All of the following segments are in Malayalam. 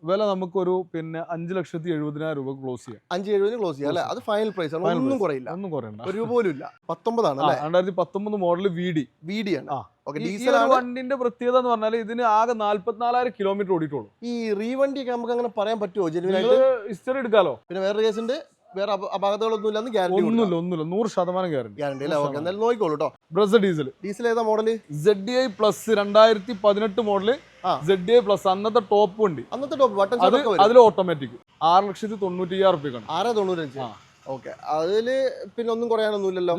വില നമുക്കൊരു 5,70,000 രൂപ ക്ലോസ് ചെയ്യാം. 5,70 ക്ലോസ് ചെയ്യാം അല്ലേ? അത് ഫൈനൽ പ്രൈസ് ആണ്, ഒന്നും കുറയില്ല, ഒന്നും കുറയണ്ട, ഒരു രൂപ പോലും ഇല്ല. 19 ആണ് അല്ലേ? 2019 മോഡൽ VD ആണ്. ഡീസൽ വണ്ടിന്റെ പ്രത്യേകത എന്ന് പറഞ്ഞാൽ ഇതിന് ആകെ 44,000 കിലോമീറ്റർ ഓടിയിട്ടുള്ളൂ. ഈ റീവണ്ടി നമുക്ക് അങ്ങനെ പറയാൻ പറ്റുമോ? ജെനുവിനായിട്ട് ഹിസ്റ്ററി എടുക്കാലോ. പിന്നെ വേറെ കേസുണ്ട്, വേറെ അപാകതകളൊന്നും ഇല്ലെന്ന് ഗ്യാരണ്ടി? ഒന്നുമില്ല 100% ഗ്യാരണ്ടി അല്ലേ? ഓക്കെ, എന്തായാലും നോക്കിക്കോളൂ കേട്ടോ. ബ്രസ ഡീസൽ ഏതാ model? ZDI plus 2018 model. ZDI plus അന്നത്തെ ടോപ്പ് വണ്ടി, അതിൽ ഓട്ടോമാറ്റിക് 6,90,000 രൂപയ്ക്കാണ്. 6,95. ഓക്കെ, അതില് പിന്നെ ഒന്നും കുറയാനൊന്നുമില്ലല്ലോ.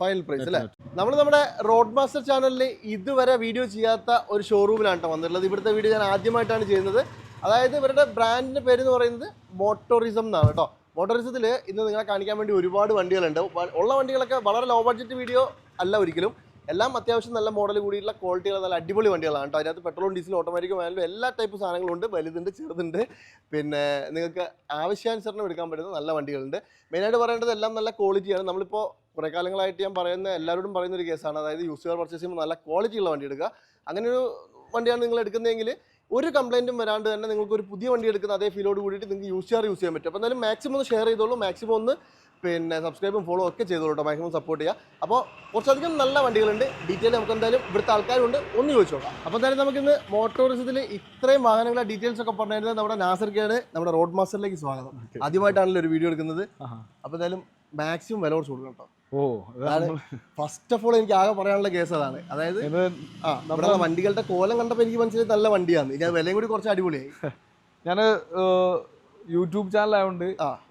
ഫൈനൽ പ്രൈസ് അല്ലേ? നമ്മൾ നമ്മുടെ റോഡ് മാസ്റ്റർ ചാനലിൽ ഇതുവരെ വീഡിയോ ചെയ്യാത്ത ഒരു ഷോറൂമിലാണ് വന്നിട്ടുള്ളത്. ഇവിടുത്തെ വീഡിയോ ഞാൻ ആദ്യമായിട്ടാണ് ചെയ്യുന്നത്. അതായത് ഇവരുടെ ബ്രാൻഡിന്റെ പേര് എന്ന് പറയുന്നത് മോട്ടോറിസം എന്നാണ് കേട്ടോ. മോട്ടോറിസത്തിൽ ഇന്ന് നിങ്ങളെ കാണിക്കാൻ വേണ്ടി ഒരുപാട് വണ്ടികളുണ്ട്. ഉള്ള വണ്ടികളൊക്കെ വളരെ ലോ ബഡ്ജറ്റ് വീഡിയോ അല്ല ഒരിക്കലും, എല്ലാം അത്യാവശ്യം നല്ല മോഡൽ കൂടിയുള്ള ക്വാളിറ്റികൾ, നല്ല അടിപൊളി വണ്ടികളാണ് കേട്ടോ. അതിനകത്ത് പെട്രോളും ഡീസലും ഓട്ടോമാറ്റിക്കും ആയാലും എല്ലാ ടൈപ്പ് സാധനങ്ങളും ഉണ്ട്. വലുതുണ്ട്, ചെറുതുണ്ട്, പിന്നെ നിങ്ങൾക്ക് ആവശ്യാനുസരണം എടുക്കാൻ പറ്റുന്ന നല്ല വണ്ടികളുണ്ട്. മെയിനായിട്ട് പറയേണ്ടത് എല്ലാം നല്ല ക്വാളിറ്റിയാണ്. നമ്മളിപ്പോൾ കുറേ കാലങ്ങളായിട്ട് ഞാൻ എല്ലാവരോടും പറയുന്ന ഒരു കേസാണ്, അതായത് യൂസ് കാർ പർച്ചേസ് ചെയ്യുമ്പോൾ നല്ല ക്വാളിറ്റിയുള്ള വണ്ടി എടുക്കുക. അങ്ങനെ ഒരു വണ്ടിയാണ് നിങ്ങൾ എടുക്കുന്നതെങ്കിൽ ഒരു കംപ്ലൈൻറ്റും വരാണ്ട് തന്നെ നിങ്ങൾക്ക് ഒരു പുതിയ വണ്ടി എടുക്കുന്ന അതേ ഫീലോട് കൂടിയിട്ട് നിങ്ങൾക്ക് യൂസ് ചെയ്യാൻ പറ്റും. അപ്പോൾ എന്തായാലും മാക്സിമം ഒന്ന് ഷെയർ ചെയ്തോളൂ, മാക്സിമം ഒന്ന് പിന്നെ സബ്സ്ക്രൈബും ഫോളോ ഒക്കെ ചെയ്തോളൂ കേട്ടോ. മാക്സിമം സപ്പോർട്ട് ചെയ്യുക. അപ്പോൾ കുറച്ചധികം നല്ല വണ്ടികളുണ്ട്. ഡീറ്റെയിൽ നമുക്ക് എന്തായാലും ഇവിടുത്തെ ആൾക്കാരുണ്ട്, ഒന്ന് ചോദിച്ചു നോക്കാം. അപ്പോൾ എന്തായാലും നമുക്കിന്ന് മോട്ടോറിസത്തിൽ ഇത്രയും വാഹനങ്ങളുടെ ഡീറ്റെയിൽസ് ഒക്കെ പറഞ്ഞിരുന്നത് നമ്മുടെ നാസർക്കാണ്. നമ്മുടെ റോഡ് മാസ്റ്ററിലേക്ക് സ്വാഗതം. ആദ്യമായിട്ടാണല്ലോ ഒരു വീഡിയോ എടുക്കുന്നത്. അപ്പോൾ എന്തായാലും മാക്സിമം വില കുറച്ച് കൊടുക്കണം കേട്ടോ. ഫസ്റ്റ് ഓഫ് ഓൾ എനിക്ക് ആകെ പറയാനുള്ള കേസ് അതാണ്. അതായത് നമ്മുടെ വണ്ടികളുടെ കോലം കണ്ടപ്പോൾ എനിക്ക് മനസ്സിലായി നല്ല വണ്ടിയാണ്. ഇനി വിലയും കൂടി കുറച്ച് അടിപൊളിയായി. ഞാൻ യൂട്യൂബ് ചാനലായതുകൊണ്ട്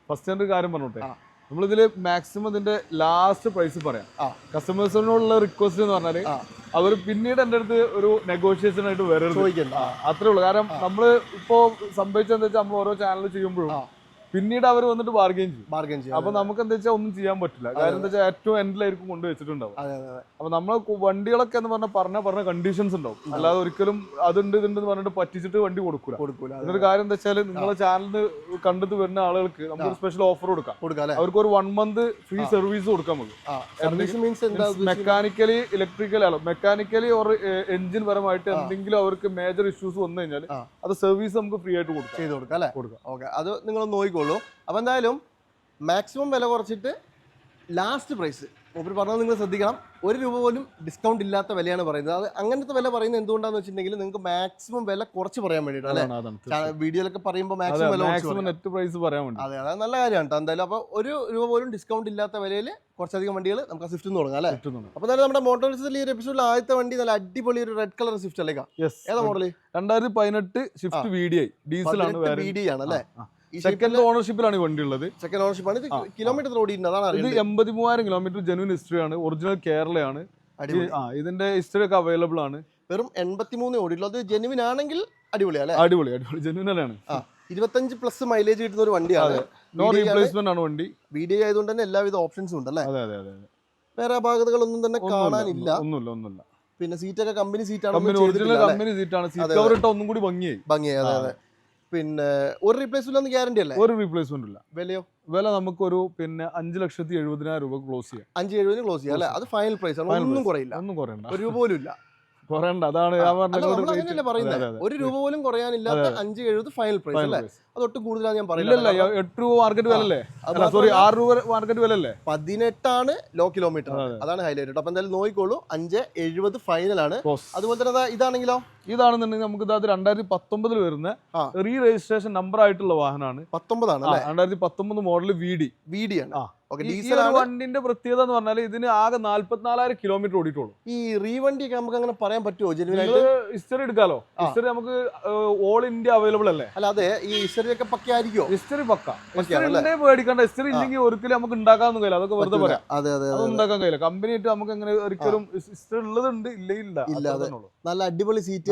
ഫസ്റ്റ് ഒരു കാര്യം പറഞ്ഞോട്ടെ. നമ്മളിതില് മാക്സിമം ഇതിന്റെ ലാസ്റ്റ് പ്രൈസ് പറയാം. കസ്റ്റമേഴ്സിനോടുള്ള റിക്വസ്റ്റ് എന്ന് പറഞ്ഞാല് അവർ പിന്നീട് എൻ്റെ അടുത്ത് ഒരു നെഗോഷിയേഷൻ ആയിട്ട് വരരുത്, അത്രേ ഉള്ളൂ. കാരണം നമ്മള് ഇപ്പോ സംഭവിച്ചെന്താ വെച്ചാൽ നമ്മൾ ഓരോ ചാനൽ ചെയ്യുമ്പോഴും പിന്നീട് അവർ വന്നിട്ട് ബാർഗെയിൻ ചെയ്യും. അപ്പൊ നമുക്ക് എന്താ വെച്ചാൽ ഒന്നും ചെയ്യാൻ പറ്റില്ല. കാര്യം എന്താ വെച്ചാൽ ഏറ്റവും എൻഡിലായിരിക്കും കൊണ്ടുവച്ചിട്ടുണ്ടാവും. അപ്പൊ നമ്മളെ വണ്ടികളൊക്കെ എന്ന് പറഞ്ഞ കണ്ടീഷൻസ് ഉണ്ടാവും. അല്ലാതെ ഒരിക്കലും അതുണ്ട് ഇതുണ്ട് പറഞ്ഞിട്ട് പറ്റിച്ചിട്ട് വണ്ടി കൊടുക്കൂല. അതിനൊരു കാര്യം എന്താ വെച്ചാൽ നിങ്ങളെ ചാനലിന് കണ്ടിട്ട് വരുന്ന ആളുകൾക്ക് നമുക്ക് സ്പെഷ്യൽ ഓഫർ കൊടുക്കാം. അവർക്ക് ഒരു 1 month ഫ്രീ സർവീസ് കൊടുക്കാം. നമുക്ക് mechanically electrically mechanically or engine പരമായിട്ട് എന്തെങ്കിലും അവർക്ക് മേജർ ഇഷ്യൂസ് വന്നു കഴിഞ്ഞാൽ അത് സർവീസ് നമുക്ക് ഫ്രീ ആയിട്ട് കൊടുക്കാം. അത് നിങ്ങൾ നോക്കിക്കോളൂ. അപ്പോൾ എന്തായാലും മാക്സിമം വില കുറച്ചിട്ട് ലാസ്റ്റ് പ്രൈസ് മൂപ്പർ പറഞ്ഞത് നിങ്ങൾ ശ്രദ്ധിക്കണം. 1 രൂപ പോലും ഡിസ്കൗണ്ട് ഇല്ലാത്ത വിലയാണ് പറയുന്നത്. അത് അങ്ങനത്തെ വില പറയുന്നത് എന്തുകൊണ്ടാന്ന് വെച്ചിട്ടുണ്ടെങ്കിൽ നിങ്ങൾക്ക് മാക്സിമം വില കുറച്ച് പറയാൻ വേണ്ടിയിട്ടാണ്. വീഡിയോയിലൊക്കെ പറയുമ്പോൾ മാക്സിമം വില അതെ, അത് നല്ല കാര്യമാണ് കേട്ടോ. എന്തായാലും അപ്പോൾ 1 രൂപ പോലും ഡിസ്കൗണ്ട് ഇല്ലാത്ത വിലയിൽ കുറച്ചധികം വണ്ടികൾ നമുക്ക് ആ സ്വിഫ്റ്റ് തുടങ്ങാം അല്ലേ? അപ്പോൾ എന്തായാലും നമ്മുടെ മോട്ടോറിസത്തിൽ ഈ ഒരു എപ്പിസോഡിൽ ആദ്യത്തെ വണ്ടി നല്ല അടിപൊളി ഒരു റെഡ് കളർ സ്വിഫ്റ്റ് അല്ലേ? ഏതാ മോഡൽ? 2018 Swift VDI ഡീസലാണ്. VDI ആണ് അല്ലേ? സെക്കൻഡ് ഓണർഷിപ്പിലാണ് ഈ വണ്ടി ഉള്ളത്. സെക്കൻഡ് ഓണർഷിപ്പാണ്. ഇത് കിലോമീറ്റർ ഓടിയിട്ടുണ്ട്, അതാണ്. ഇത് 83,000 കിലോമീറ്റർ ജെനുവിൻ ഹിസ്റ്ററി ആണ്. ഒറിജിനൽ കേരളയാണ്. ഇതിന്റെ ഹിസ്റ്ററി ഒക്കെ അവൈലബിൾ ആണ്. വെറും 83 ഓടിയുള്ളൂ. അത് ജെനുവിൻ ആണെങ്കിൽ അടിപൊളിയാണ്. അടിപൊളി ജെനുവിൻ ആണ്. 25+ മൈലേജ് കിട്ടുന്ന ഒരു വണ്ടിയാണ്. നോ റീപ്ലേസ്മെന്റ് ആണ് വണ്ടി. VDI ആയതുകൊണ്ട് തന്നെ എല്ലാവിധ ഓപ്ഷൻസും ഉണ്ട് അല്ലേ? വേറെ അപാകതകളൊന്നും തന്നെ കാണാനില്ല. ഒന്നുമില്ല. പിന്നെ സീറ്റൊക്കെ കമ്പനി സീറ്റാണ്. കമ്പനി സീറ്റാണ്. സീറ്റ് കവർ ഇട്ട ഒന്നും കൂടി ഭംഗിയായി. അതെ. പിന്നെ ഒരു റീപ്ലേസ്മെന്റ് ഗ്യാരണ്ടി അല്ലേ? ഒരു റീപ്ലേസ്മെന്റ് ഇല്ല. വില നമുക്കൊരു 5,70,000 രൂപ ക്ലോസ് ചെയ്യാം. 5,70 ക്ലോസ് ചെയ്യാം അല്ലേ? അത് ഫൈനൽ പ്രൈസ് ആണ്, ഒന്നും കുറയില്ല, ഒന്നും കുറയണ്ട, ഒരു രൂപ പോലും ഇല്ല. അതാണ് പറയുന്നത്. 1 രൂപ പോലും കുറയാനില്ലാത്ത 5,70 ഫൈനൽ പ്രൈസ് അല്ലേ? അതൊട്ട് കൂടുതലാണ് ഞാൻ പറയുന്നത്. 8 രൂപ മാർക്കറ്റ് വില അല്ലേ? സോറി 6 രൂപ മാർക്കറ്റ് വില അല്ലേ? 18 ലോ കിലോമീറ്റർ, അതാണ് ഹൈലൈറ്റ്. അപ്പൊ എന്തായാലും നോക്കിക്കോളൂ. 5,70 ഫൈനൽ ആണ്. അതുപോലെ തന്നെ ഇതാണെങ്കിലോ? ഇതാണെന്നുണ്ടെങ്കിൽ നമുക്ക് 2019 വരുന്ന റീ രജിസ്ട്രേഷൻ നമ്പർ ആയിട്ടുള്ള വാഹനമാണ്. 19 ആണ്. 2019 മോഡൽ VD ആണ്. വണ്ടിന്റെ പ്രത്യേകത എന്ന് പറഞ്ഞാൽ ഇതിന് ആകെ 44,000 കിലോമീറ്റർ ഓടിയിട്ടുള്ളൂ. ഈ റീവണ്ടി നമുക്ക് അങ്ങനെ പറയാൻ പറ്റുമോ? ജെനുവിനായിട്ട് ഹിസ്റ്ററി എടുക്കാലോ. ഹിസ്റ്ററി നമുക്ക് ഓൾ ഇന്ത്യ അവൈലബിൾ അല്ലേ? അല്ലാതെ ഈ ഹിസ്റ്ററി ഒക്കെ പക്കയായിരിക്കോ? ഹിസ്റ്ററി പക്ക. പേടിക്കണ്ട. ഹിസ്റ്ററി ഇല്ലെങ്കിൽ ഒരിക്കലും നമുക്ക് ഉണ്ടാക്കാനൊന്നും കഴിയില്ല. അതൊക്കെ വെറുതെ പറയാം. അത് ഉണ്ടാക്കാൻ കഴിയില്ല. കമ്പനി ആയിട്ട് നമുക്ക് അങ്ങനെ ഒരിക്കലും ഹിസ്റ്ററി ഉള്ളതുണ്ട് ഇല്ല. നല്ല അടിപൊളി സീറ്റ്,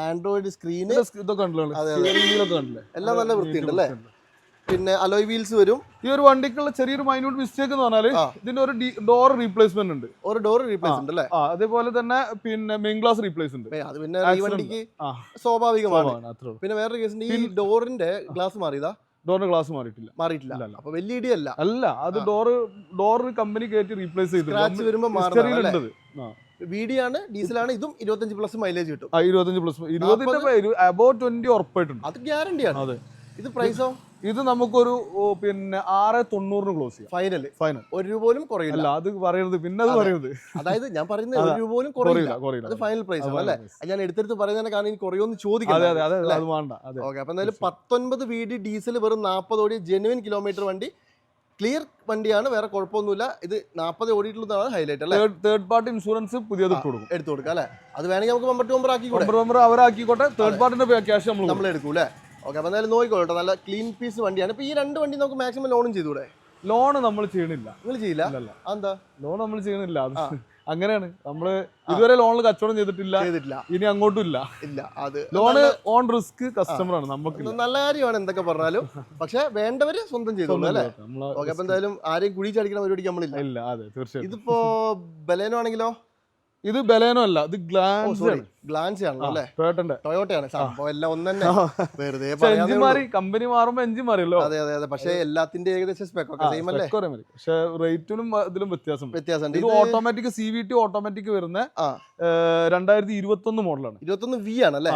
ആൻഡ്രോയിഡ് സ്ക്രീൻ, ഇതൊക്കെ കണ്ടില്ലേ? എല്ലാം നല്ല വൃത്തിയുണ്ട് അല്ലേ? പിന്നെ അലോയ് വീൽസ് വരും. ഈ ഒരു വണ്ടിക്കുള്ള ചെറിയൊരു മൈന്യൂട്ട് മിസ്റ്റേക്ക് എന്ന് പറഞ്ഞാൽ ഇതിന്റെ ഒരു ഡോർ റീപ്ലേസ്മെന്റ് ഉണ്ട്. ഒരു ഡോർ റീപ്ലേസ്മെന്റ് അല്ലേ? അതേപോലെ തന്നെ പിന്നെ മെയിൻ ഗ്ലാസ് റീപ്ലേസ് ഉണ്ട്. അത് പിന്നെ ഈ വണ്ടിക്ക് സ്വാഭാവികമാണ്. പിന്നെ വേറൊരു കേസ്, ഈ ഡോറിന്റെ ഗ്ലാസ് മാറിയതാ? ഡോറിന്റെ ഗ്ലാസ് മാറിയിട്ടില്ല. അപ്പൊ വലിയ ഇടിയല്ല അല്ല, അത് ഡോർ കമ്പനി കയറ്റി റീപ്ലേസ് ചെയ്തു. VD ആണ്, ഡീസലാണ്. ഇതും 25+ മൈലേജ് കിട്ടും. 25+, 20 അബൌട്ട് 20 ഉറപ്പായിട്ടുണ്ട്. അത് ഗ്യാരണ്ടിയാണ്. അതെ. ഇത് പ്രൈസോ? ഇത് നമുക്കൊരു പിന്നെ 690 ക്ലോസ് ചെയ്യാം. ഫൈനൽ. ₹1 പോലും കുറയില്ല. അത് പറയരുത്, പിന്നെ അത് പറയരുത്. അതായത് ഞാൻ പറയുന്നത് ₹1 പോലും കുറയില്ല. അത് ഫൈനൽ പ്രൈസ് ആണ് അല്ലേ? ഞാൻ എടുത്തെടുത്ത് പറയുന്നതിനെ കാരണം എനിക്ക് കുറയൊന്ന് ചോദിക്കാം. ഓക്കെ, അപ്പൊ എന്തായാലും 19 VD ഡീസൽ വെറും 40 ഓടിയ ജെനുവിൻ കിലോമീറ്റർ വണ്ടി, ക്ലിയർ വണ്ടിയാണ്, വേറെ കുഴപ്പമൊന്നുമില്ല. ഇത് 40 ഓടിയിട്ടുള്ളതാണ് ഹൈലൈറ്റ് അല്ലേ? തേർഡ് പാർട്ടി ഇൻഷുറൻസ് പുതിയത് എടുത്തു കൊടുക്കാം അല്ലേ? അത് വേണമെങ്കിൽ നമുക്ക് ബമ്പർ ടു ബമ്പർ അവരാക്കിക്കോട്ടെ. തേർഡ് പാർട്ടിന്റെ ക്യാഷ് നമ്മൾ എടുക്കും അല്ലേ? ഓക്കെ, അപ്പൊ എന്തായാലും നോക്കിക്കോട്ടെ, നല്ല ക്ലീൻ പീസ് വണ്ടിയാണ്. ഇപ്പൊ ഈ 2 വണ്ടി നമുക്ക് മാക്സിമം ലോണും ചെയ്തൂടെ? ലോൺ നമ്മൾ ചെയ്യണില്ല. നിങ്ങൾ ചെയ്യില്ല? എന്താ ലോൺ നമ്മൾ ചെയ്യണില്ല? അങ്ങനെയാണ്. നമ്മള് ഇതുവരെ ലോണിൽ കച്ചവടം ചെയ്തിട്ടില്ല, ഇനി അങ്ങോട്ടും ഇല്ല. അത് ലോണ് ഓൺ റിസ്ക് കസ്റ്റമർ ആണ്. നമുക്ക് നല്ല കാര്യമാണ് എന്തൊക്കെ പറഞ്ഞാലും, പക്ഷെ വേണ്ടവര് സ്വന്തം ചെയ്തോളൂ അല്ലേ? ഓക്കെ, അപ്പൊ എന്തായാലും ആരെയും കുഴി ചടിക്കണ പരിപാടിക്ക് നമ്മളില്ല. അതെ, തീർച്ചയായും. ഇതിപ്പോ ബലേനോ ആണെങ്കിലോ? ഇത് ബലേനോ അല്ല, ഇത് ഗ്ലാൻസ് ആണല്ലോ അല്ലേ? ടൊയോട്ടയാണ് സംഭവം. എല്ലാം ഒന്ന് തന്നെ, വെറുതെ കമ്പനി മാറുമ്പോ എഞ്ചിൻ മാറിയല്ലോ. അതെ, പക്ഷേ എല്ലാത്തിന്റെ ഏകദേശം സ്പെക് ഒക്കെ സെയിം അല്ലേ? പക്ഷെ റേറ്റിനും ഇതിലും വ്യത്യാസമുണ്ട്. ഇത് ഓട്ടോമാറ്റിക് CVT ഓട്ടോമാറ്റിക് വരുന്ന 2021 മോഡലാണ്. 21V ആണല്ലേ?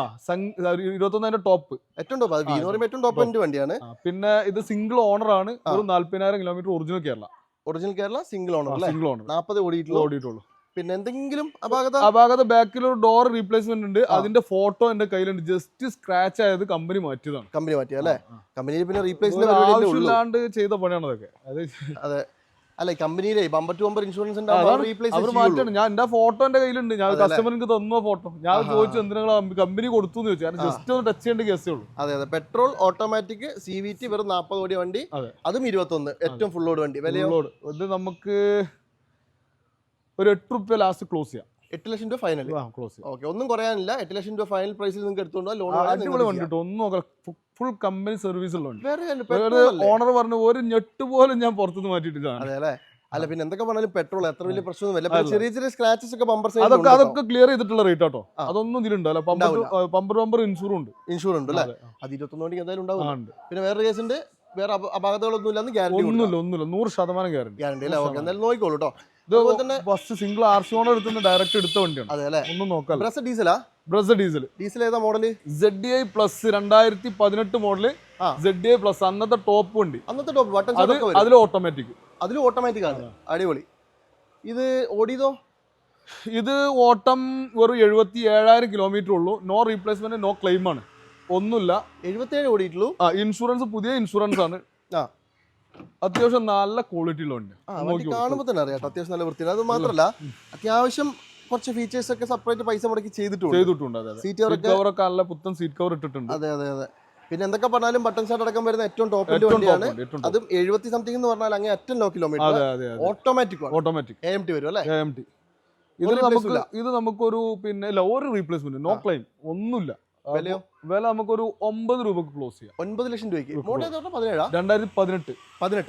21 ടോപ്പ്, ഏറ്റവും ടോപ്പ്. V എന്ന് പറയുമ്പോൾ ഏറ്റവും ടോപ്പ് എൻഡ് വണ്ടിയാണ്. പിന്നെ ഇത് സിംഗിൾ ഓണർ ആണ്. ഒരു 40,000 kilometre original Kerala single owner അല്ലേ? 40 ഓടിയിട്ടുള്ളൂ. പിന്നെ എന്തെങ്കിലും അപാകത ബാക്കിൽ ഒരു ഡോർ റീപ്ലേസ്മെന്റ് ഉണ്ട്. അതിന്റെ ഫോട്ടോ എന്റെ കയ്യിലുണ്ട്. ജസ്റ്റ് സ്ക്രാച്ച് ആയത് കമ്പനി മാറ്റിയതാണ്. കമ്പനി മാറ്റിയല്ലേ? കമ്പനിയിൽ പിന്നെ റീപ്ലേസ്മെന്റ് ആവശ്യമില്ലാണ്ട് ചെയ്ത പണിയാണ് അതൊക്കെ. അതെ അല്ലെ? കമ്പനിയിലെ ബമ്പർ ടു ബമ്പർ ഇൻഷുറൻസ് അവർ മാറ്റാണ്. ഞാൻ എന്റെ ഫോട്ടോ എന്റെ കയ്യിലുണ്ട്. ഞാൻ കസ്റ്റമർക്ക് തന്ന ഫോട്ടോ ഞാൻ ചോദിച്ചു എന്തിനാ കമ്പനി കൊടുത്തു എന്ന് ചോദിച്ചു. ജസ്റ്റ് ഒന്ന് ടച്ച് ചെയ്യേണ്ട കേസേ ഉള്ളൂ. അതെ, പെട്രോൾ ഓട്ടോമാറ്റിക് CVT വെറും 40 ഓടിയ വണ്ടി, അതും 21 ഏറ്റവും ഫുൾ ലോഡ് വണ്ടി. വിലയോ? ഇത് നമുക്ക് ഒരു ₹8 ലാസ്റ്റ് ക്ലോസ് ചെയ്യാം. 8 ലക്ഷം രൂപ ഫൈനൽ ക്ലോസ് ചെയ്യാം. ഓക്കെ, ഒന്നും കുറയാനില്ല. 8 ലക്ഷം രൂപ ഫൈനൽ പ്രൈസിൽ നിങ്ങൾക്ക് എടുത്തോണ്ടോ ലോൺ ഒന്നും ഫുൾ കമ്പനി സർവീസ് ഉള്ളതുണ്ട്. ഓണർ പറഞ്ഞു ഒരു ഞെട്ട് പോലും ഞാൻ പുറത്തുനിന്ന് മാറ്റിയിട്ടില്ല. അതെ അല്ലേ? അല്ല പിന്നെ എന്തൊക്കെ പറഞ്ഞാലും പെട്രോൾ അത്ര വലിയ പ്രശ്നമൊന്നുമില്ല. ചെറിയ ചെറിയ സ്ക്രാച്ചസ് ഒക്കെ ബമ്പർ സൈഡ് അതൊക്കെ ക്ലിയർ ചെയ്തിട്ടുള്ള റേറ്റ് ആട്ടോ. അതൊന്നും ഇതിലുണ്ടല്ലോ. ബമ്പർ ഇൻഷൂർ ഉണ്ട് അല്ലേ? അത് 21 വണ്ടിക്ക് എന്തായാലും ഉണ്ടാവും. പിന്നെ വേറെ കേസ് ഉണ്ട്, വേറെ അപകടങ്ങളൊന്നും ഇല്ലെന്ന് ഗ്യാരണ്ടി? ഒന്നുമില്ല, 100% ഗ്യാരണ്ടി അല്ലേ? ഓക്കെ, എന്തായാലും നോക്കിക്കോളൂ കേട്ടോ. ഫസ്റ്റ് സിംഗിൾ RC ഓണർ എടുത്ത് ഡയറക്റ്റ് എടുത്ത വണ്ടിയാണ്. അതെ അല്ലേ? ഒന്നും നോക്കാം. ഡീസൽ ഏതാ model? ZDI plus 2018 model. ZDI plus അന്നത്തെ ടോപ്പ് വണ്ടി. അതിൽ ഓട്ടോമാറ്റിക് ആണ്. അടിപൊളി. ഇത് ഓടിയതോ? ഇത് ഓട്ടം വെറും 77,000 കിലോമീറ്റർ ഉള്ളൂ. നോ റീപ്ലേസ്മെന്റ്, നോ ക്ലെയിം ആണ്, ഒന്നുമില്ല. 77 ഓടിയിട്ടുള്ളൂ. ഇൻഷുറൻസ് പുതിയ ഇൻഷുറൻസ് ആണ്. അത്യാവശ്യം നല്ല ക്വാളിറ്റി ഉള്ള വണ്ടി. കാണുമ്പോൾ തന്നെ അറിയാം അത്യാവശ്യം നല്ല വൃത്തിയാണ്. അത് മാത്രമല്ല അത്യാവശ്യം കുറച്ച് ഫീച്ചേഴ്സ് ഒക്കെ സെപ്പറേറ്റ് പൈസ മുടക്കി ചെയ്തിട്ടുണ്ട്. സീറ്റ് കവറൊക്കെ നല്ല പുത്തൻ സീറ്റ് കവർ ഇട്ടിട്ടുണ്ട്. അതെ. പിന്നെ എന്തൊക്കെ പറഞ്ഞാലും ബട്ടൺ സ്റ്റാർട്ട് അടക്കം വരുന്ന ഏറ്റവും ടോപ്പിന്റെ വണ്ടിയാണ്. അതും 70 സംതിങ് എന്ന് പറഞ്ഞാൽ അങ്ങനെ ഏറ്റവും ലോ കിലോമീറ്റർ. ഓട്ടോമാറ്റിക് AMT വരും അല്ലേ? AMT. ഇത് നമുക്കൊരു പിന്നെ ഒരു റീപ്ലേസ്മെന്റ്, നോ ക്ലെയിം, ഒന്നുമില്ല. വില നമുക്കൊരു ₹9 ക്ലോസ് ചെയ്യാം. 9 ലക്ഷം രൂപയ്ക്ക്. 2018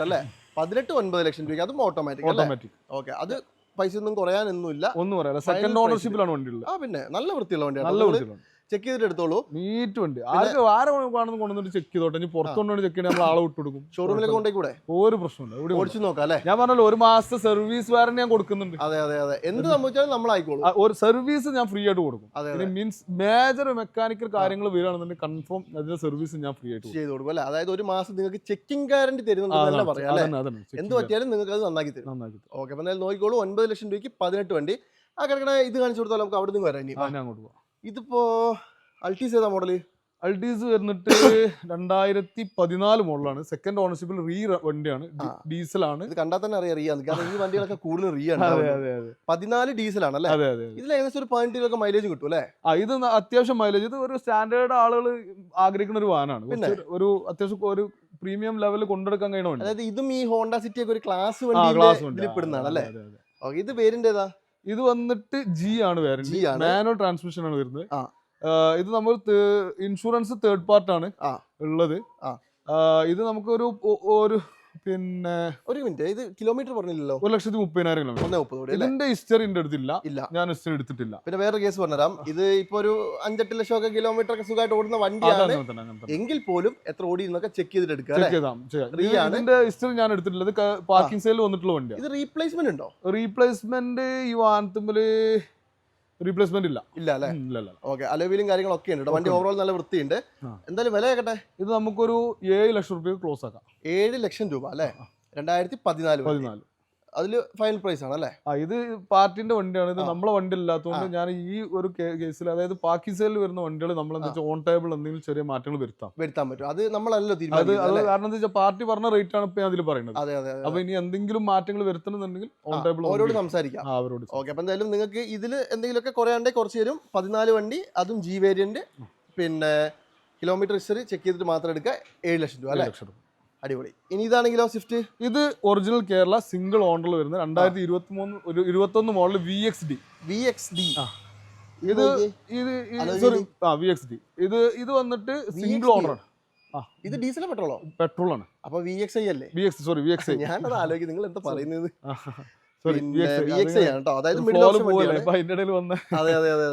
അല്ലേ? 9 ലക്ഷം രൂപയ്ക്ക്. അതും ഓട്ടോമാറ്റിക്. ഓക്കെ, അത് പൈസ ഒന്നും കുറയാനൊന്നുമില്ല. ഒന്നും പറയാം. സെക്കൻഡ് ഓണർഷിപ്പിലാണ് വണ്ടി ഉള്ളത്. പിന്നെ നല്ല വൃത്തിയുള്ള വണ്ടിയാണ്. ചെക്ക് ചെയ്തിട്ട് എടുത്തോളൂ. നീറ്റ് വണ്ടി. കൊണ്ടുവന്നിട്ട് ചെക്ക് ചെയ്തോട്ടെ. പുറത്തു കൊണ്ടുവന്ന് ചെക്ക് ചെയ്യണം, നമ്മൾ ആളെ വിട്ടുകൊടുക്കും. ഷോറൂമിലേക്ക് കൊണ്ടേ കൂടെ ഒരു പ്രശ്നമില്ല. ഓടിച്ചു നോക്കാം അല്ലേ? ഞാൻ പറഞ്ഞല്ലോ, 1 മാസത്തെ സർവീസ് വാറന്റി ഞാൻ കൊടുക്കുന്നുണ്ട്. അതെ. എന്ത് സംഭവിച്ചാലും നമ്മളായിക്കോളും. ഒരു സർവീസ് ഞാൻ ഫ്രീ ആയിട്ട് കൊടുക്കും. മീൻസ് മേജർ മെക്കാനിക്കൽ കാര്യങ്ങൾ വരികയാണെന്നുണ്ടെങ്കിൽ കൺഫേം അതിന്റെ സർവീസ് ഞാൻ ഫ്രീ ആയിട്ട് ചെയ്ത് കൊടുക്കും അല്ലേ? അതായത് 1 മാസം നിങ്ങൾക്ക് ചെക്കിംഗ് ഗ്യാരണ്ടി തരുന്നുണ്ടെന്ന് പറയാം. എന്ത് പറ്റിയാലും നിങ്ങൾക്ക് അത് നന്നാക്കി തരും. ഓക്കെ, അപ്പൊ എന്തായാലും നോക്കിക്കോളൂ. 9 ലക്ഷം രൂപയ്ക്ക് 18 വണ്ടി. ആ കിടക്കണ ഇത് കാണിച്ചു കൊടുത്താൽ നമുക്ക് അവിടെ നിന്ന് വരാം. ഇതിപ്പോ അൾട്ടീസ് ഏതാ മോഡല്? അൾട്ടീസ് വരുന്നിട്ട് 2014 മോഡലാണ്. സെക്കൻഡ് ഓണർഷിപ്പിൽ വണ്ടിയാണ്. ഡീസലാണ്. ഇത് കണ്ടാൽ തന്നെ അറിയാം. കാരണം ഈ വണ്ടികളൊക്കെ കൂടുതൽ ആണ്. 14 ഡീസലാണ് അല്ലേ? ഇതിൽ ഏകദേശം ഒരു 18 മൈലേജ് കിട്ടും അല്ലേ? ഇത് അത്യാവശ്യം മൈലേജ്. ഇത് ഒരു സ്റ്റാൻഡേർഡ് ആളുകൾ ആഗ്രഹിക്കുന്ന ഒരു വാഹനമാണ്. പിന്നെ ഒരു അത്യാവശ്യം ഒരു പ്രീമിയം ലെവലിൽ കൊണ്ടെടുക്കാൻ കഴിയണ വണ്ടി. അതായത് ഇതും ഈ ഹോണ്ട സിറ്റി ഒക്കെ ഒരു ക്ലാസ് വണ്ടി പെടുന്നതാണ് അല്ലേ? ഇത് പേരിന്റെ ഏതാ? ഇത് വന്നിട്ട് G ആണ് വേറെ. മാനുവൽ ട്രാൻസ്മിഷൻ ആണ് വരുന്നത്. ഇത് നമ്മൾ ഇൻഷുറൻസ് തേർഡ് പാർട്ടാണ് ഉള്ളത്. ഇത് നമുക്കൊരു പിന്നെ ഒരു മിനിറ്റ്, ഇത് കിലോമീറ്റർ പറഞ്ഞില്ലല്ലോ. 1,30,000 കിലോമീറ്റർ. ഇതിന്റെ ഹിസ്റ്ററി എന്റെ അടുത്തില്ല. ഞാൻ ഹിസ്റ്ററി എടുത്തിട്ടില്ല. പിന്നെ വേറെ കേസ് പറഞ്ഞുതരാം. ഇത് ഇപ്പൊ ഒരു 5-8 ലക്ഷം ഒക്കെ കിലോമീറ്റർ ഒക്കെ സുഖമായിട്ട് ഓടുന്ന വണ്ടിയാണ്. എങ്കിൽ പോലും എത്ര ഓടി എന്നൊക്കെ ചെക്ക് ചെയ്തിട്ട് എടുക്കാം. ഇതിന്റെ ഹിസ്റ്ററി ഞാൻ എടുത്തിട്ടില്ല. ഇത് പാർക്കിംഗ് സെയിൽ വന്നിട്ടുള്ള വണ്ടിയാണ്. ഇത് റീപ്ലേസ്മെന്റ് ഉണ്ടോ? റീപ്ലേസ്മെന്റ് ഈ വാഹനത്തില് റീപ്ലേസ്മെന്റ് ഇല്ല. ഇല്ല അല്ലേ? ഇല്ല. ഓക്കെ, അലോയിലും കാര്യങ്ങളൊക്കെ ഉണ്ട്. വണ്ടി ഓവറോൾ നല്ല വൃത്തിയുണ്ട്. എന്തായാലും വില കേട്ടെ. ഇത് നമുക്കൊരു 7 ലക്ഷം രൂപ ക്ലോസ് ആക്കാം. 7 ലക്ഷം രൂപ അല്ലേ? 2014. അതിൽ ഫൈനൽ പ്രൈസ് ആണ് അല്ലേ? ഇത് പാർട്ടിന്റെ വണ്ടിയാണ്. ഇത് നമ്മളെ വണ്ടി അല്ലാത്തതുകൊണ്ട് ഞാൻ ഈ ഒരു കേസിൽ, അതായത് പാകിസ്ഥാനിൽ വരുന്ന വണ്ടികൾ നമ്മൾ എന്താ വെച്ചാൽ ഓൺ ടേബിൾ എന്തെങ്കിലും ചെറിയ മാറ്റങ്ങൾ വരുത്താൻ പറ്റും. അത് നമ്മളല്ലോ അത് തീരുമാനിക്കുന്നത്. കാരണം എന്താ വെച്ചാൽ പാർട്ടി പറഞ്ഞ റേറ്റ് ആണ് ഇപ്പൊ അതിൽ പറയുന്നത്. അപ്പൊ ഇനി എന്തെങ്കിലും മാറ്റങ്ങൾ വരുത്തണമെന്നുണ്ടെങ്കിൽ ഓൺ ടേബിൾ അവരോട് സംസാരിക്കാം. ഓക്കെ, അപ്പൊ എന്തായാലും നിങ്ങൾക്ക് ഇതിൽ എന്തെങ്കിലുമൊക്കെ കുറയാണ്ടേ കുറച്ച് തരും. 14 വണ്ടി, അതും G വേരിയന്റ്, പിന്നെ കിലോമീറ്റർ ഹിസ്റ്ററി ചെക്ക് ചെയ്തിട്ട് മാത്രം എടുക്കുക. 7 ലക്ഷം രൂപ അല്ലേ? അടിപൊളി. ഇനി ഇതാണെങ്കിലോ സ്വിഫ്റ്റ്? ഇത് ഒറിജിനൽ കേരള സിംഗിൾ ഓണറിൽ വരുന്ന 2021 മോഡൽ VXD. ഇത് VXD. ഇത് വന്നിട്ട് സിംഗിൾ ഓണറാണ്. ഇത് ഡീസലോ പെട്രോളോ? പെട്രോൾ ആണ്. അപ്പൊ VXI അല്ലേ? VXI. ഞാനത് ആലോചിക്കും നിങ്ങൾ എന്താ പറയുന്നത്. VXI ആണ് ട്ടോ. അതായത് മിഡിൽ ഓപ്ഷൻ വണ്ടിയാണ്.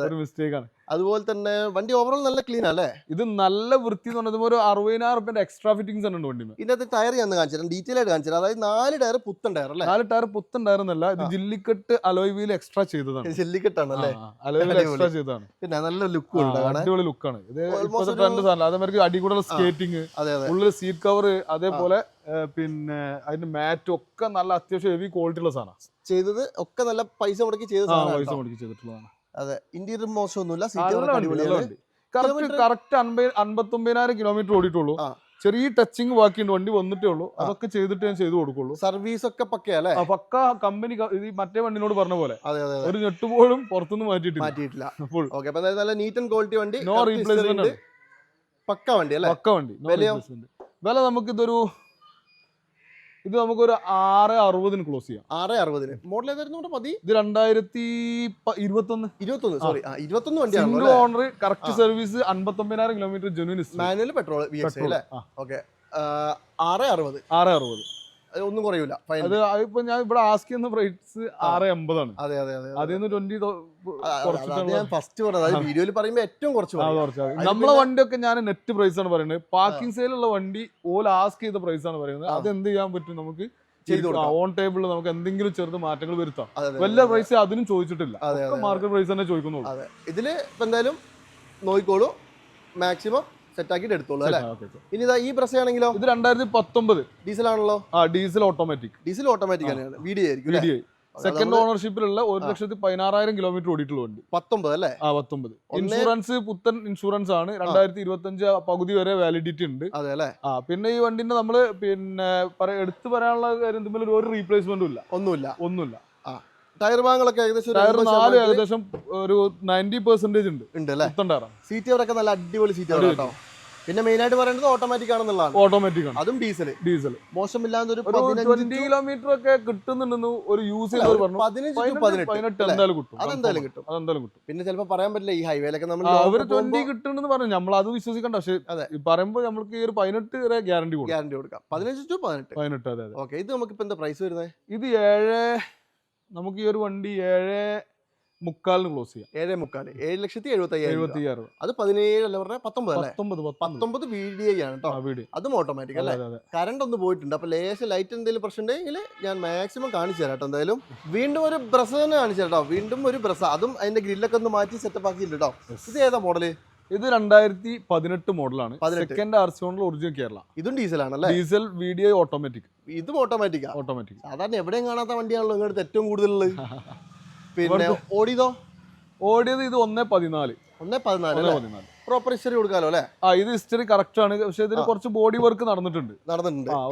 ഒരു മിസ്റ്റേക്ക് ആണ്. അതുപോലെ തന്നെ വണ്ടി ഓവറോൾ നല്ല ക്ലീൻ അല്ലേ? ഇത് നല്ല വൃത്തി എന്ന് പറഞ്ഞത് ഒരു 60,000 രൂപ എക്സ്ട്രാ ഫിറ്റിംഗ്സ് ഉണ്ട് വണ്ടി. ഇതിനകത്ത് ടയർ ഞാൻ കാണിച്ചു തരാം, ഡീറ്റെയിൽ ആയിട്ട് കാണിച്ചു തരാം. അതായത് 4 ടയർ പുത്തൻ ടയർ അല്ലേ? 4 ടയർ പുത്തൻ ടയർ എന്നല്ല, ഇത് ജില്ലിക്കെട്ട് അലോയ് വീൽ എക്സ്ട്രാ ചെയ്തതാണ്. ജെല്ലിക്കെട്ടാണല്ലേ? അലോയ് വീൽ എക്സ്ട്രാ ചെയ്തതാണ്. പിന്നെ നല്ല ലുക്കും ഉണ്ട്, അടിപൊളി ലുക്കാണ്. ഇത് ഇപ്പോഴത്തെ ട്രെൻഡ് സാധനം. അതേമാതിരി അടികൂടുള്ള സ്കേറ്റിംഗ്, ഉള്ളിൽ സീറ്റ് കവർ, അതേപോലെ പിന്നെ അതിന്റെ മാറ്റ് ഒക്കെ നല്ല അത്യാവശ്യം ഹെവി ക്വാളിറ്റി ഉള്ള സാധനം ചെയ്തത്. ഒക്കെ നല്ല പൈസ മുടക്കി ചെയ്തിട്ടുള്ളതാണ്. അതെ, ഇന്റീരിയർ മോശമൊന്നുമില്ല. കറക്റ്റ് 59,000 കിലോമീറ്റർ ഓടിയിട്ടുള്ളൂ. ചെറിയ ടച്ചിങ് ബാക്കിയുണ്ട്, വണ്ടി വന്നിട്ടേ ഉള്ളൂ. അതൊക്കെ ചെയ്തിട്ട് ഞാൻ ചെയ്തു കൊടുക്കുള്ളൂ. സർവീസ് ഒക്കെ പക്കയല്ലേ? പക്ക കമ്പനി മറ്റേ വണ്ടിനോട് പറഞ്ഞ പോലെ ഒരു ഞെട്ടുപോലും പുറത്തുനിന്ന് മാറ്റിയിട്ടില്ല. നല്ല നീറ്റ് ആൻഡ് ക്വാളിറ്റി വണ്ടി. No replacement. പക്ക വണ്ടി അല്ലേ? പക്ക വണ്ടി. വില നമുക്കൊരു 660 ക്ലോസ് ചെയ്യാം. 660. മോഡൽ ഏതായിരുന്നു? ഇത് 2021. സോറി, 21 വണ്ടിയാണ്. Single owner, correct service, 59,000 kilometre genuine manual petrol VXI അല്ലേ? ഓക്കെ, 660. ഒന്നും കുറയൂല. ഇപ്പൊ ഞാൻ ഇവിടെ ആസ്ക് ചെയ്യുന്ന പ്രൈസ് 680 ആണ്. അതിന്ന് 20 ഫസ്റ്റ് പറഞ്ഞത് വീഡിയോയിൽ പറയുമ്പോ ഏറ്റവും കുറച്ച്. നമ്മളെ വണ്ടിയൊക്കെ ഞാൻ നെറ്റ് പ്രൈസ് ആണ് പറയുന്നത്. പാർക്കിംഗ് സെയിലുള്ള വണ്ടി ഓൾ ആസ്ക് ചെയ്ത പ്രൈസ് ആണ് പറയുന്നത്. അത് എന്ത് ചെയ്യാൻ പറ്റും? നമുക്ക് ഓൺ ടേബിളിൽ നമുക്ക് എന്തെങ്കിലും ചെറുത് മാറ്റങ്ങൾ വരുത്താം. വലിയ പ്രൈസ് അതിനും ചോദിച്ചിട്ടില്ല, മാർക്കറ്റ് പ്രൈസ് തന്നെ ചോദിക്കുന്നുള്ളൂ. ഇതില് എന്തായാലും നോക്കിക്കോളൂ, മാക്സിമം സെറ്റ് ആക്കിട്ട് എടുത്തോളൂ അല്ലേ? ഇനി ഈ ബ്രസ് ആണെങ്കിലോ? ഇത് 2019 ഡീസൽ ആണല്ലോ? Diesel automatic. ആണ്. VDI ആയിരിക്കും. സെക്കൻഡ് ഓണർഷിപ്പിലുള്ള 1,16,000 കിലോമീറ്റർ ഓടിയിട്ടുള്ള വണ്ടി. 19 അല്ലേ? 19. ഇൻഷുറൻസ് പുത്തൻ ഇൻഷുറൻസ് ആണ്. 2025 പകുതി വരെ വാലിഡിറ്റി ഉണ്ട്. പിന്നെ ഈ വണ്ടിന്റെ നമ്മള് പിന്നെ എടുത്തു പറയാനുള്ള കാര്യം ഒരു റീപ്ലേസ്മെന്റും ഇല്ല, ഒന്നുമില്ല. ടയർ ഭാഗങ്ങളൊക്കെ ഏകദേശം 90% ഉണ്ട്. സീറ്റ് കവറൊക്കെ നല്ല അടിപൊളി സീറ്റ് കവർ കേട്ടോ. പിന്നെ മെയിൻ ആയിട്ട് പറയുന്നത് ഓട്ടോമാറ്റിക് ആണെന്നുള്ളതാണ്. ഓട്ടോമാറ്റിക് ആണ്, അതും ഡീസൽ മോശമില്ലാത്ത ഒരു 20 കിലോമീറ്റർ ഒക്കെ കിട്ടുന്നുണ്ടെന്ന് ഒരു യൂസ് ചെയ്തവർ പറഞ്ഞു. 15-18 അതെന്തായാലും കിട്ടും. പിന്നെ ചിലപ്പോൾ പറയാൻ പറ്റില്ല, ഈ ഹൈവേയിലൊക്കെ നമ്മൾ 20 കിട്ടുന്നെന്ന് പറഞ്ഞു. നമ്മൾ അത് വിശ്വസിക്കണ്ട. പക്ഷേ പറയുമ്പോൾ നമുക്ക് ഈ ഒരു 18 വരെ ഗ്യാരണ്ടി കൊടുക്കാം. 15-18. അതെ. ഓക്കെ, ഇത് നമുക്ക് ഇപ്പൊ എന്താ പ്രൈസ് വരുന്നത്? ഇത് നമുക്ക് ഈ ഒരു വണ്ടി 7.75 ക്ലോസ് ചെയ്യാം. 7,75,000. അത് 17 അല്ല പറഞ്ഞ 19 VDI ആണ് കേട്ടോ. അതും ഓട്ടോമാറ്റിക് അല്ലേ? കറണ്ട് ഒന്ന് പോയിട്ടുണ്ട്. അപ്പൊ ലേശം ലൈറ്റ് എന്തെങ്കിലും പ്രശ്നം ഉണ്ടെങ്കിൽ ഞാൻ മാക്സിമം കാണിച്ചു തരാം കേട്ടോ. എന്തായാലും വീണ്ടും ഒരു ബ്രസ് തന്നെ കാണിച്ചു കേട്ടോ. അതും അതിന്റെ ഗ്രില്ലൊക്കെ ഒന്ന് മാറ്റി സെറ്റപ്പ് ആക്കിയിട്ടുണ്ട് കേട്ടോ. ഇത് ഏതാ മോഡല്? ഇത് 2018 മോഡലാണ്. Second RC owner, original Kerala. ഇതും ഡീസൽ ആണല്ലേ? Diesel VDI automatic. ഇതും ഓട്ടോമാറ്റിക്. സാധാരണ എവിടെയും കാണാത്ത വണ്ടിയാണല്ലോ നിങ്ങളുടെ ഏറ്റവും കൂടുതലുള്ളത്. പിന്നെ ഓടിയത് ഇത് 1.14. പ്രോപ്പർ ഹിസ്റ്ററി കൊടുക്കാലോ അല്ലേ? ഇത് ഹിസ്റ്ററി കറക്റ്റ് ആണ്. പക്ഷെ ഇതിന് കുറച്ച് ബോഡി വർക്ക് നടന്നിട്ടുണ്ട്.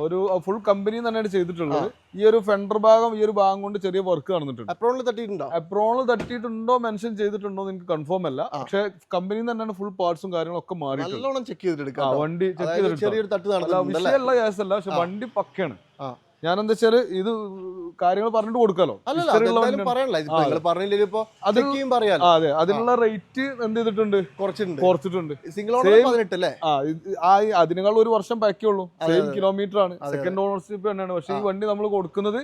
ഒരു ഫുൾ കമ്പനി തന്നെയാണ് ചെയ്തിട്ടുള്ളത്. ഈ ഒരു ഫെൻഡർ ഭാഗം, ഈ ഒരു ഭാഗം കൊണ്ട് ചെറിയ വർക്ക് നടന്നിട്ടുണ്ട്. അപ്രോണിൽ തട്ടിയിട്ടുണ്ടോ മെൻഷൻ ചെയ്തിട്ടുണ്ടോ എനിക്ക് കൺഫേം അല്ല. പക്ഷെ കമ്പനി തന്നെയാണ് ഫുൾ പാർട്സും കാര്യങ്ങളൊക്കെ മാറി നല്ലോണം ചെക്ക് ചെയ്തെടുക്കാം. വണ്ടി ചെക്ക് ചെയ്തിട്ടുള്ള കേസല്ല, പക്ഷെ വണ്ടി പക്കയാണ്. ഞാൻ എന്താ വെച്ചാല് ഇത് കാര്യങ്ങൾ പറഞ്ഞിട്ട് കൊടുക്കാലോ. അതെ, അതിനുള്ള റേറ്റ് എന്ത് ചെയ്തിട്ടുണ്ട്? കുറച്ചിട്ടുണ്ട്. അതിനേക്കാൾ ഒരു വർഷം പാക്കേ ഉള്ളൂ. സെയിം കിലോമീറ്റർ ആണ്. സെക്കൻഡ് ഓണർഷിപ്പ് തന്നെയാണ്. പക്ഷെ ഈ വണ്ടി നമ്മൾ കൊടുക്കുന്നത്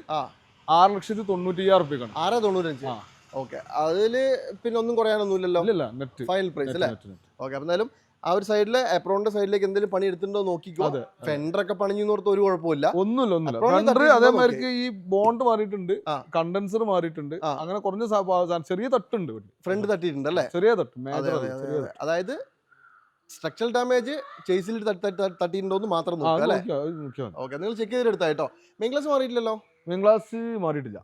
6,95,000 രൂപയ്ക്കാണ്. 6,95,000. ഓക്കെ, അതില് പിന്നെ ഒന്നും കുറയാനൊന്നുമില്ലല്ലോ. നെറ്റ് ഫൈനൽ പ്രൈസ് അല്ലേ? ഓക്കെ, അപ്പൊ എന്തായാലും ആ ഒരു സൈഡിലെ എപ്രോണിന്റെ സൈഡിലേക്ക് എന്തെങ്കിലും പണി എടുത്തിട്ടുണ്ടോ നോക്കിക്കോ. ഫെൻഡർ ഒക്കെ പണിഞ്ഞു ഓർത്ത് ഒരു കുഴപ്പമില്ല. ഒന്നുമില്ല. അതേമാതിരി ഈ ബോണ്ട് മാറിയിട്ടുണ്ട്, കണ്ടൻസർ മാറിയിട്ടുണ്ട്, അങ്ങനെ കുറഞ്ഞ ചെറിയ തട്ടുണ്ട്, ഫ്രണ്ട് തട്ടിയിട്ടുണ്ട് അല്ലേ, ചെറിയ തട്ട്. അതായത് സ്ട്രക്ചറൽ ഡാമേജ് ചേസിൽ തട്ടിയിട്ടുണ്ടോ എന്ന് മാത്രം നോക്കുക അല്ലേ. ഓക്കെ, നിങ്ങൾ ചെക്ക് ചെയ്തെടുത്താ കേട്ടോ. മെയിൻ ഗ്ലാസ് മാറിയിട്ടില്ലല്ലോ? മെയിൻ ഗ്ലാസ് മാറിയിട്ടില്ല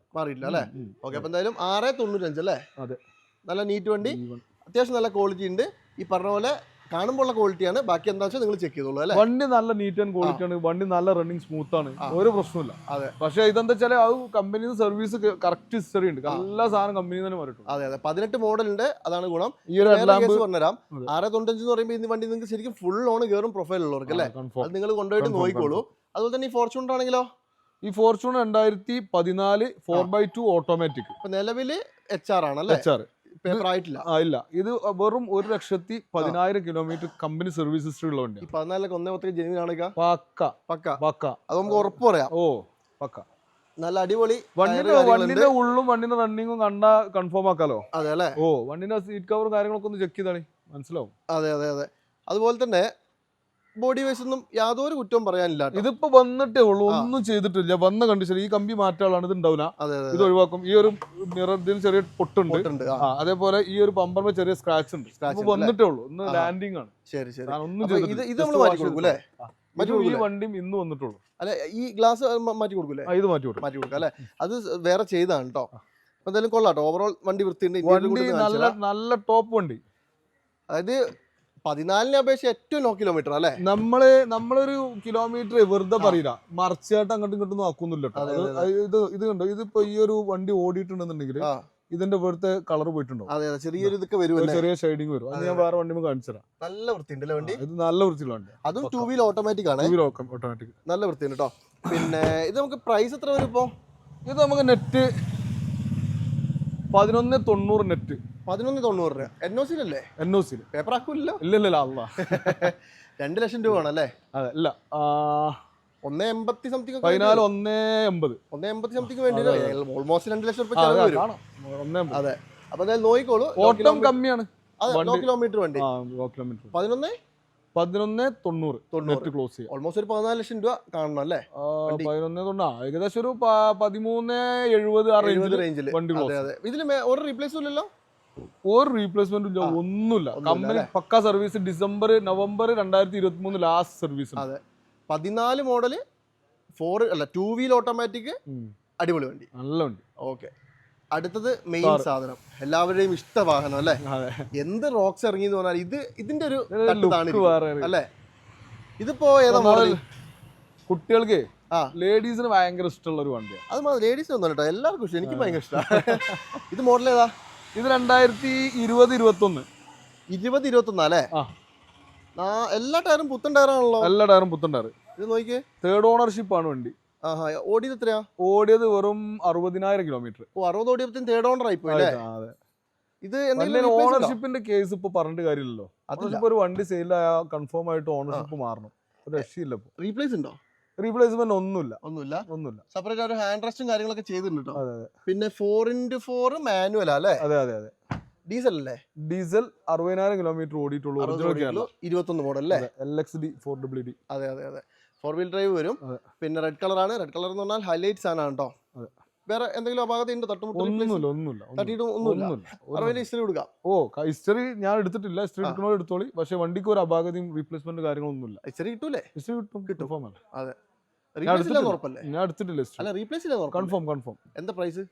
അല്ലേ. ഓക്കെ, അപ്പൊ എന്തായാലും 695 അല്ലേ. അതെ, നല്ല നീറ്റ് വണ്ടി, അത്യാവശ്യം നല്ല ക്വാളിറ്റി ഉണ്ട്. ഈ പറഞ്ഞ പോലെ കാണുമ്പോൾ ഉള്ള ക്വാളിറ്റിയാണ്. ബാക്കി എന്താ വെച്ചാൽ നിങ്ങൾ ചെക്ക് ചെയ്തോളൂ അല്ലേ. വണ്ടി നല്ല നീറ്റ് ആൻഡ് ക്വാളിറ്റി ആണ്, വണ്ടി നല്ല റണ്ണിങ് സ്മൂത്ത് ആണ്, ഒരു പ്രശ്നമില്ല. അതെ, പക്ഷെ ഇതെന്താ വെച്ചാൽ അത് കമ്പനി സർവീസ് കറക്റ്റ് ഹിസ്റ്ററി ഉണ്ട്, എല്ലാ സാധനം കമ്പനി തന്നെ മാറിയിട്ടുണ്ട്. അതെ, 18 മോഡൽ ഉണ്ട്, അതാണ് ഗുണം. ഈ ഒരു പറഞ്ഞുതരാം. 695 എന്ന് പറയുമ്പോൾ ഈ വണ്ടി നിങ്ങൾക്ക് ശരിക്കും ഫുൾ ഓൺ കയറും പ്രൊഫൈൽ ഉള്ളവർക്ക് അല്ലേ. അത് നിങ്ങൾ കൊണ്ടുപോയിട്ട് നോക്കിക്കോളൂ. അതുപോലെ തന്നെ ഈ ഫോർച്യൂണർ ആണെങ്കിലോ? ഈ ഫോർച്യൂണർ 2014 4x2 ഓട്ടോമാറ്റിക്. നിലവില് HR ആണല്ലേ? HR പേപ്പർ ആയിട്ടില്ല. ഇല്ല, ഇത് വെറും 1,10,000 കിലോമീറ്റർ കമ്പനി സർവീസ് ഹിസ്റ്ററി ഉള്ള വണ്ടിയാണ്. 14 ജെനുവിൻ ആണ്. പക്ക അത് നമുക്ക് ഉറപ്പ് പറയാം. ഓ പക്ക, നല്ല അടിപൊളി. വണ്ടിന്റെ ഉള്ളും വണ്ടിന്റെ റണ്ണിങ്ങും കണ്ടാ കൺഫേം ആക്കാലോ. അതെ അല്ലേ. ഓ, വണ്ടിന്റെ സീറ്റ് കവറും കാര്യങ്ങളൊക്കെ ഒന്ന് ചെക്ക് ചെയ്താണി മനസ്സിലാവും. അതെ. അതുപോലെ തന്നെ ബോഡി വൈസ് ഒന്നും യാതൊരു കുറ്റവും പറയാനില്ല. ഇതിപ്പോ വന്നിട്ടേ ഉള്ളൂ, ഒന്നും ചെയ്തിട്ടില്ല. വന്ന കണ്ടീഷൻ ഈ കമ്പി മാറ്റാളാണ്, ഇത് ഉണ്ടാവില്ല, ഇത് ഒഴിവാക്കും. ഈ ഒരു മിററിന് ചെറിയ പൊട്ടുണ്ട്, അതേപോലെ ഈ ഒരു പമ്പറിന് ചെറിയ സ്ക്രാച്ച് ഉണ്ട്. വന്നിട്ടേ ഉള്ളൂ, ഇന്ന് ലാൻഡിങ് ആണ്. ശരി, ഒന്നും ഈ വണ്ടിയും ഇന്ന് വന്നിട്ടുള്ളൂ. അല്ലെ, ഈ ഗ്ലാസ് മാറ്റി കൊടുക്കൂലേ? ഇത് മാറ്റി കൊടുക്കും അല്ലെ. അത് വേറെ ചെയ്താണ് കേട്ടോ. എന്തായാലും കൊള്ളാട്ടോ. ഓവറോൾ വണ്ടി വൃത്തിയുണ്ട്, നല്ല ടോപ്പ് വണ്ടി. അതായത് 14 അപേക്ഷിച്ച് ഏറ്റവും ലോ കിലോമീറ്റർ അല്ലെ. നമ്മളൊരു കിലോമീറ്റർ വെറുതെ പറയില്ല, മറിച്ചായിട്ട് അങ്ങോട്ടും ഇങ്ങോട്ടും നോക്കുന്നില്ല. ഇത് കണ്ടോ, ഇതിപ്പോ ഈ ഒരു വണ്ടി ഓടിയിട്ടുണ്ടെന്നുണ്ടെങ്കിൽ ഇതിന്റെ ഇവിടുത്തെ കളർ പോയിട്ടുണ്ടോ? അതെ, ചെറിയൊരു ഇതൊക്കെ വരും, ചെറിയ ഷെയ്ഡിങ് വരും. അത് ഞാൻ വേറെ വണ്ടി കാണിച്ചു തരാം. നല്ല വൃത്തിയുണ്ട് വണ്ടി. ഇത് നല്ല വൃത്തിയുള്ള വണ്ടി, അതും 2 വീൽ ഓട്ടോമാറ്റിക് ആണ്. ഓട്ടോമാറ്റിക് നല്ല വൃത്തിയുണ്ട് കേട്ടോ. പിന്നെ ഇത് നമുക്ക് പ്രൈസ് എത്ര വരും ഇപ്പോ? ഇത് നമുക്ക് നെറ്റ് 1190 നെറ്റ്. 1190 NOC അല്ലേ? NOC പേപ്പർ ആക്കൂല്ലോ? ഇല്ല. അല്ല 2 ലക്ഷം രൂപ ആണല്ലേ? അതെ, ഇല്ല 180 സംതിങ്. 180 സംതിങ് വേണ്ടി ഓൾമോസ്റ്റ് 2 ലക്ഷം രൂപ ചെലവ് വരും. അതെ, അപ്പൊ എന്തായാലും നോക്കിക്കോളൂ. ഓട്ടം കമ്മിയാണ്, ലോ കിലോമീറ്റർ വണ്ടി. 1190 നെറ്റ് ക്ലോസ് ചെയ്യാം. ഓൾമോസ്റ്റ് ഒരു 14 ലക്ഷം രൂപ കാണണം അല്ലേ? 1190 ഏകദേശം ഒരു 1370 ആ റേഞ്ചിൽ വണ്ടി ക്ലോസ്. ഇതിൽ ഒരു റീപ്ലേസും ഇല്ലല്ലോ? ഒരു റീപ്ലേസ്മെന്റും ഇല്ല, ഒന്നുമില്ല. കമ്പനി പക്ക സർവീസ്. November 2023 last service. അതെ, 14 മോഡല് 2 വീൽ ഓട്ടോമാറ്റിക്, അടിപൊളി വണ്ടി, നല്ല വണ്ടി. ഓക്കെ, അടുത്തത് മെയിൻ സാധനം, എല്ലാവരുടെയും ഇഷ്ട വാഹനം അല്ലേ. എന്ത് റോക്സ് ഇറങ്ങി എന്ന് പറഞ്ഞാൽ ഇതിന്റെ ഒരു അല്ലേ. ഇതിപ്പോ ഏതാ മോഡൽ? കുട്ടികൾക്ക് ലേഡീസിന് ഭയങ്കര ഇഷ്ടമുള്ള ഒരു വണ്ടിയാണ്. അത് ലേഡീസിന് ഒന്നും കേട്ടോ, എല്ലാവർക്കും ഇഷ്ടം, എനിക്ക് ഭയങ്കര ഇഷ്ടമാണ്. ഇത് മോഡൽ ഏതാ? ഇത് 2020-21 അല്ലേ? എല്ലാ ടയറും പുത്തൻ ടയറാണല്ലോ. എല്ലാ ടയറും പുത്തൻ ടയർ. ഇത് നോക്കിയേ, 3rd ഓണർഷിപ്പ് ആണ് വണ്ടി. ഓടിയത് എത്രയാ? ഓടിയത് വെറും 60,000 കിലോമീറ്റർ. 60 ഓടിയപ്പോഴത്തേക്കും 3rd ഓണർ ആയി പോയി. ഇത് ഓണർഷിപ്പിന്റെ കേസ് ഇപ്പൊ പറഞ്ഞിട്ട് കാര്യമില്ലല്ലോ. അതിപ്പോ ഒരു വണ്ടി സെയിലായ കൺഫേം ആയിട്ട് ഓണർഷിപ്പ് മാറണം. രക്ഷയില്ല. റീപ്ലേസ് ഉണ്ടോ? റീപ്ലേസ്മെന്റ് ഒന്നുമില്ല. സെപ്പറേറ്റ് ഒരു ഹാൻഡ് റെസ്റ്റും കാര്യങ്ങളൊക്കെ ചെയ്തിട്ടുണ്ട്. പിന്നെ 4x4 മാനുവൽ അല്ലേ? അതെ. ഡീസൽ അല്ലേ? ഡീസൽ 60,000 കിലോമീറ്റർ ഓടിയിട്ടുള്ളൂ. 21 മോഡൽ അല്ലേ? LXD 4WD. അതെ. 4 വീൽ ഡ്രൈവ് വരും. പിന്നെ റെഡ് കളർ ആണ്. റെഡ് കളർ എന്ന് പറഞ്ഞാൽ ഹൈലൈറ്റ്സ് ആണ് കേട്ടോ. വേറെ എന്തെങ്കിലും അപാകത ഉണ്ട്? ഹിസ്റ്ററി കൊടുക്കാം. ഹിസ്റ്ററി ഞാൻ എടുത്തിട്ടില്ല. ഹിസ്റ്ററി എടുക്കണോ എടുത്തോളി. പക്ഷെ വണ്ടിക്ക് ഒരു അപാകതയും റീപ്ലേസ്മെന്റ് കാര്യങ്ങളൊന്നുമില്ല. ഹിസ്റ്ററി കിട്ടൂലേ? ഹിസ്റ്ററി കിട്ടും. അതെ, ഞാൻ എടുത്തിട്ടില്ല. കൺഫേം. എന്താ പ്രൈസ്?